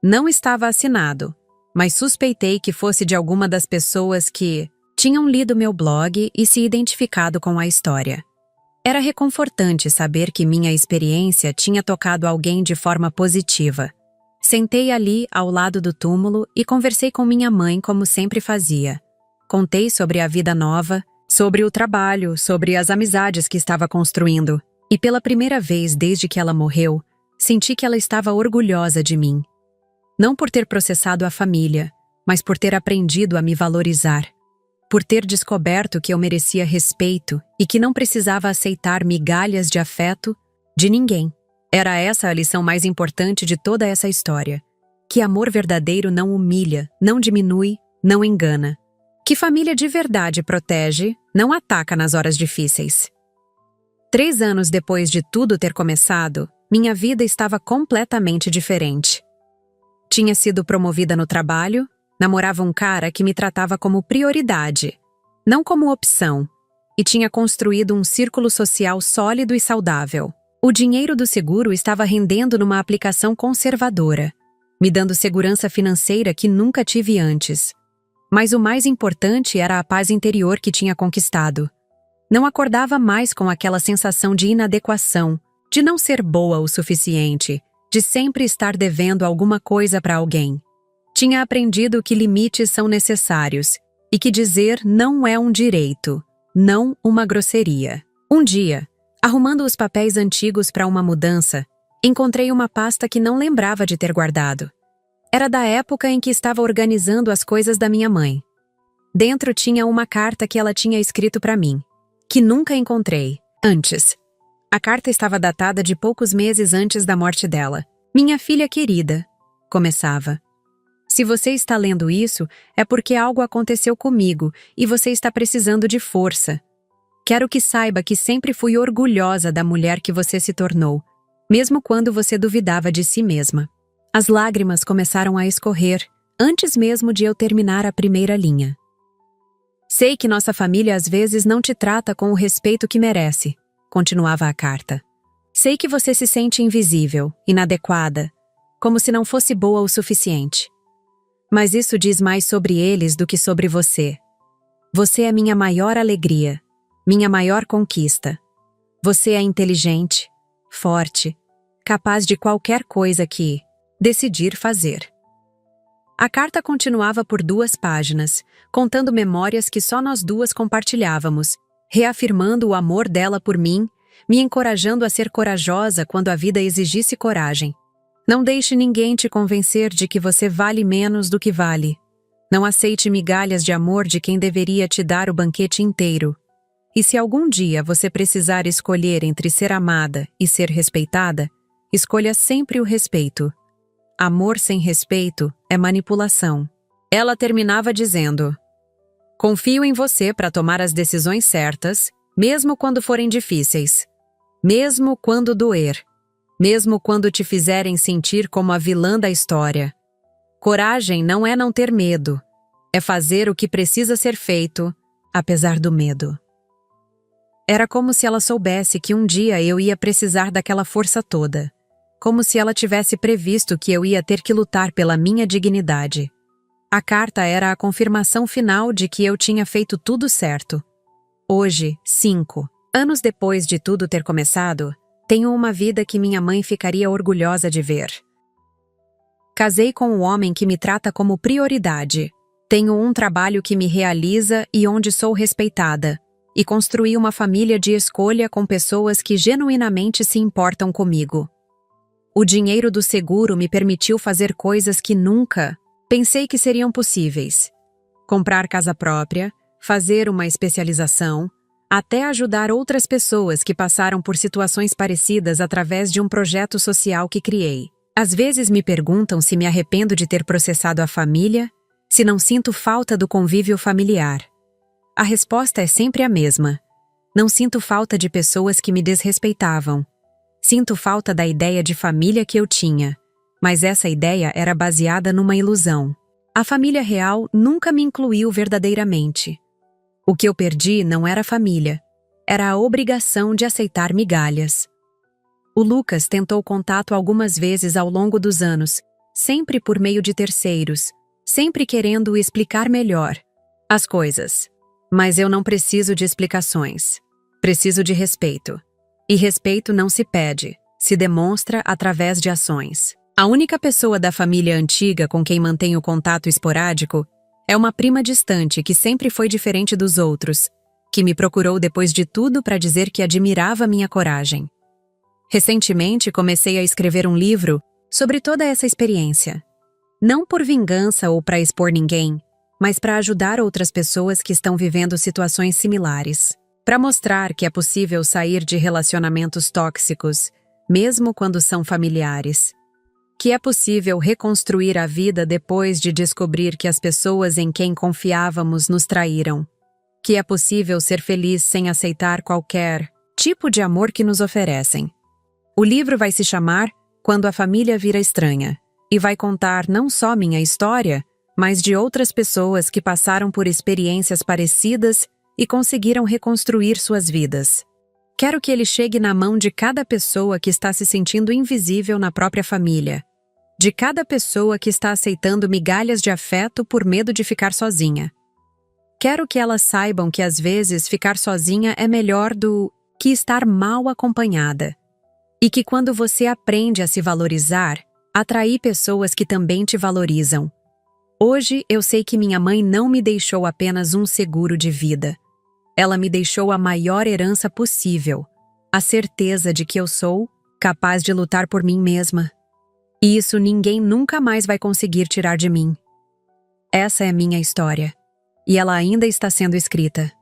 Speaker 1: Não estava assinado, mas suspeitei que fosse de alguma das pessoas que tinham lido meu blog e se identificado com a história. Era reconfortante saber que minha experiência tinha tocado alguém de forma positiva. Sentei ali, ao lado do túmulo, e conversei com minha mãe como sempre fazia. Contei sobre a vida nova, sobre o trabalho, sobre as amizades que estava construindo. E pela primeira vez desde que ela morreu, senti que ela estava orgulhosa de mim. Não por ter processado a família, mas por ter aprendido a me valorizar. Por ter descoberto que eu merecia respeito e que não precisava aceitar migalhas de afeto de ninguém. Era essa a lição mais importante de toda essa história. Que amor verdadeiro não humilha, não diminui, não engana. Que família de verdade protege, não ataca nas horas difíceis. 3 anos depois de tudo ter começado, minha vida estava completamente diferente. Tinha sido promovida no trabalho, namorava um cara que me tratava como prioridade, não como opção, e tinha construído um círculo social sólido e saudável. O dinheiro do seguro estava rendendo numa aplicação conservadora, me dando segurança financeira que nunca tive antes. Mas o mais importante era a paz interior que tinha conquistado. Não acordava mais com aquela sensação de inadequação, de não ser boa o suficiente, de sempre estar devendo alguma coisa para alguém. Tinha aprendido que limites são necessários e que dizer não é um direito, não uma grosseria. Um dia, arrumando os papéis antigos para uma mudança, encontrei uma pasta que não lembrava de ter guardado. Era da época em que estava organizando as coisas da minha mãe. Dentro tinha uma carta que ela tinha escrito para mim, que nunca encontrei antes. A carta estava datada de poucos meses antes da morte dela. Minha filha querida, começava. Se você está lendo isso, é porque algo aconteceu comigo e você está precisando de força. Quero que saiba que sempre fui orgulhosa da mulher que você se tornou, mesmo quando você duvidava de si mesma. As lágrimas começaram a escorrer, antes mesmo de eu terminar a primeira linha. Sei que nossa família às vezes não te trata com o respeito que merece, continuava a carta. Sei que você se sente invisível, inadequada, como se não fosse boa o suficiente. Mas isso diz mais sobre eles do que sobre você. Você é minha maior alegria, minha maior conquista. Você é inteligente, forte, capaz de qualquer coisa que decidir fazer. A carta continuava por 2 páginas, contando memórias que só nós duas compartilhávamos, reafirmando o amor dela por mim, me encorajando a ser corajosa quando a vida exigisse coragem. Não deixe ninguém te convencer de que você vale menos do que vale. Não aceite migalhas de amor de quem deveria te dar o banquete inteiro. E se algum dia você precisar escolher entre ser amada e ser respeitada, escolha sempre o respeito. Amor sem respeito é manipulação. Ela terminava dizendo: confio em você para tomar as decisões certas, mesmo quando forem difíceis. Mesmo quando doer. Mesmo quando te fizerem sentir como a vilã da história. Coragem não é não ter medo. É fazer o que precisa ser feito, apesar do medo. Era como se ela soubesse que um dia eu ia precisar daquela força toda. Como se ela tivesse previsto que eu ia ter que lutar pela minha dignidade. A carta era a confirmação final de que eu tinha feito tudo certo. Hoje, 5 anos depois de tudo ter começado, tenho uma vida que minha mãe ficaria orgulhosa de ver. Casei com um homem que me trata como prioridade. Tenho um trabalho que me realiza e onde sou respeitada. E construí uma família de escolha com pessoas que genuinamente se importam comigo. O dinheiro do seguro me permitiu fazer coisas que nunca pensei que seriam possíveis. Comprar casa própria, fazer uma especialização, até ajudar outras pessoas que passaram por situações parecidas através de um projeto social que criei. Às vezes me perguntam se me arrependo de ter processado a família, se não sinto falta do convívio familiar. A resposta é sempre a mesma. Não sinto falta de pessoas que me desrespeitavam. Sinto falta da ideia de família que eu tinha, mas essa ideia era baseada numa ilusão. A família real nunca me incluiu verdadeiramente. O que eu perdi não era a família, era a obrigação de aceitar migalhas. O Lucas tentou contato algumas vezes ao longo dos anos, sempre por meio de terceiros, sempre querendo explicar melhor as coisas. Mas eu não preciso de explicações. Preciso de respeito. E respeito não se pede, se demonstra através de ações. A única pessoa da família antiga com quem mantenho contato esporádico é uma prima distante que sempre foi diferente dos outros, que me procurou depois de tudo para dizer que admirava minha coragem. Recentemente comecei a escrever um livro sobre toda essa experiência. Não por vingança ou para expor ninguém, mas para ajudar outras pessoas que estão vivendo situações similares. Para mostrar que é possível sair de relacionamentos tóxicos, mesmo quando são familiares. Que é possível reconstruir a vida depois de descobrir que as pessoas em quem confiávamos nos traíram. Que é possível ser feliz sem aceitar qualquer tipo de amor que nos oferecem. O livro vai se chamar Quando a Família Vira Estranha e vai contar não só minha história, mas de outras pessoas que passaram por experiências parecidas e conseguiram reconstruir suas vidas. Quero que ele chegue na mão de cada pessoa que está se sentindo invisível na própria família. De cada pessoa que está aceitando migalhas de afeto por medo de ficar sozinha. Quero que elas saibam que às vezes ficar sozinha é melhor do que estar mal acompanhada. E que quando você aprende a se valorizar, atrair pessoas que também te valorizam. Hoje eu sei que minha mãe não me deixou apenas um seguro de vida. Ela me deixou a maior herança possível, a certeza de que eu sou capaz de lutar por mim mesma. E isso ninguém nunca mais vai conseguir tirar de mim. Essa é minha história. E ela ainda está sendo escrita.